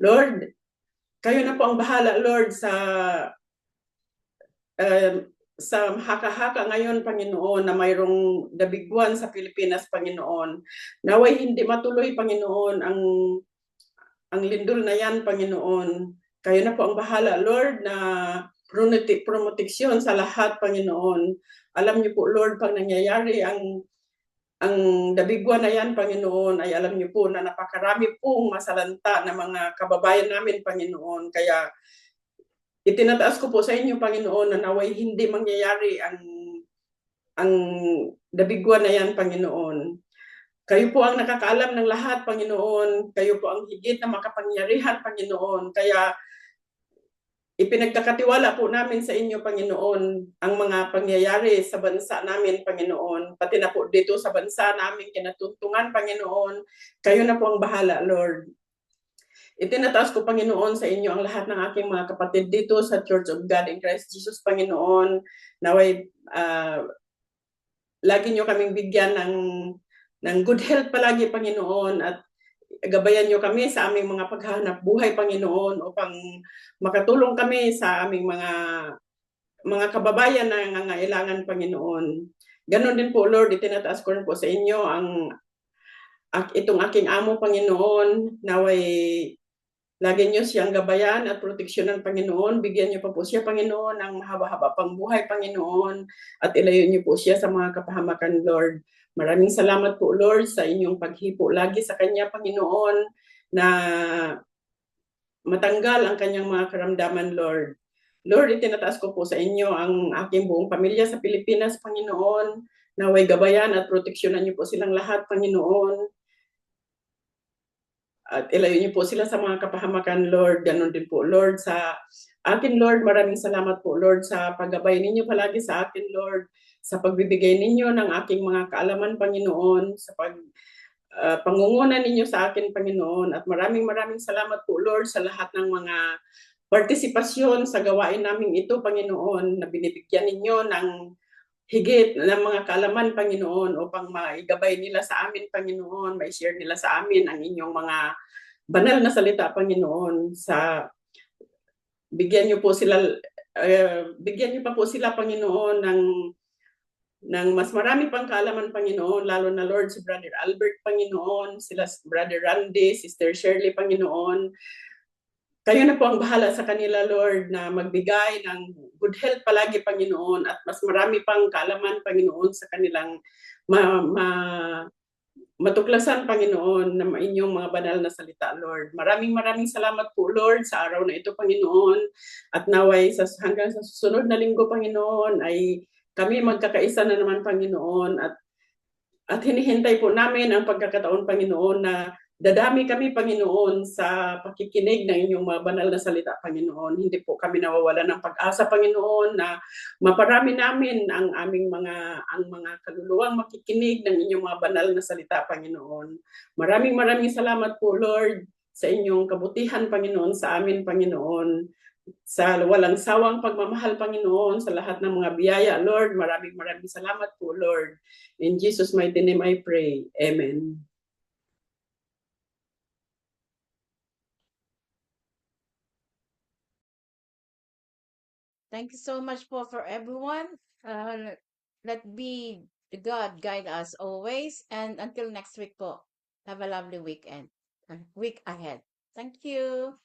Lord, kayo na po ang bahala, Lord, sa haka-haka ngayon, Panginoon, na mayroong dabiguan sa Pilipinas, Panginoon. Naway hindi matuloy, Panginoon, ang lindol na yan, Panginoon. Kayo na po ang bahala, Lord, na proteksyon sa lahat, Panginoon. Alam niyo po, Lord, pag nangyayari ang dabiguan na yan, Panginoon, ay alam niyo po na napakarami pong masalanta na mga kababayan namin, Panginoon. Kaya itinataas ko po sa inyo, Panginoon, na naway hindi mangyayari ang dabiguan na yan, Panginoon. Kayo po ang nakakaalam ng lahat, Panginoon. Kayo po ang higit na makapangyarihan, Panginoon. Kaya ipinagkakatiwala po namin sa inyo, Panginoon, ang mga pangyayari sa bansa namin, Panginoon. Pati na po dito sa bansa namin kinatuntungan, Panginoon. Kayo na po ang bahala, Lord. Itinataas ko, Panginoon, sa inyo ang lahat ng aking mga kapatid dito sa Church of God in Christ Jesus, Panginoon. Naway lagi nyo kaming bigyan ng good health palagi, Panginoon, at gabayan nyo kami sa aming mga paghahanap buhay, Panginoon, upang makatulong kami sa aming mga kababayan na nangangailangan, Panginoon. Ganon din po, Lord, itinataas ko rin po sa inyo itong aking amo, Panginoon, naway lagi niyo siyang gabayan at proteksyonan, Panginoon. Bigyan niyo pa po siya, Panginoon, ng mahaba-haba pang buhay, Panginoon, at ilayo niyo po siya sa mga kapahamakan, Lord. Maraming salamat po, Lord, sa inyong paghipo lagi sa kanya, Panginoon, na matanggal ang kanyang mga karamdaman, Lord. Lord, itinataas ko po sa inyo ang aking buong pamilya sa Pilipinas, Panginoon. Naway gabayan at proteksyonan niyo po silang lahat, Panginoon. At ilayo niyo po sila sa mga kapahamakan, Lord. Ganon din po, Lord, sa akin, Lord. Maraming salamat po, Lord, sa paggabay ninyo palagi sa akin, Lord. Sa pagbibigay ninyo ng aking mga kaalaman, Panginoon. Sa pangunguna ninyo sa akin, Panginoon. At maraming salamat po, Lord, sa lahat ng mga partisipasyon sa gawain namin ito, Panginoon, na binibigyan ninyo ng higit ng mga kaalaman, Panginoon, upang maigabay nila sa amin, Panginoon, mai-share nila sa amin ang inyong mga banal na salita, Panginoon. Bigyan niyo pa po sila, Panginoon, ng mas marami pang kaalaman, Panginoon, lalo na, Lord, si Brother Albert, Panginoon, sila Brother Randy, Sister Shirley, Panginoon. Kayo na po ang bahala sa kanila, Lord, na magbigay ng good health palagi, Panginoon, at mas marami pang kaalaman, Panginoon, sa kanilang matuklasan, Panginoon, na inyong mga banal na salita, Lord. Maraming salamat po, Lord, sa araw na ito, Panginoon. At naway hanggang sa susunod na linggo, Panginoon, ay kami magkakaisa na naman, Panginoon, at hinihintay po namin ang pagkakataon, Panginoon, na dadami kami, Panginoon, sa pakikinig ng inyong mga banal na salita, Panginoon. Hindi po kami nawawala ng pag-asa, Panginoon, na maparami namin ang mga kaluluwang makikinig ng inyong mga banal na salita, Panginoon. Maraming salamat po, Lord, sa inyong kabutihan, Panginoon, sa amin, Panginoon. Sa walang sawang pagmamahal, Panginoon, sa lahat ng mga biyaya, Lord. Maraming salamat po, Lord. In Jesus' mighty name I pray. Amen. Thank you so much for everyone. Let be God guide us always. And until next week po, have a lovely week ahead. Thank you.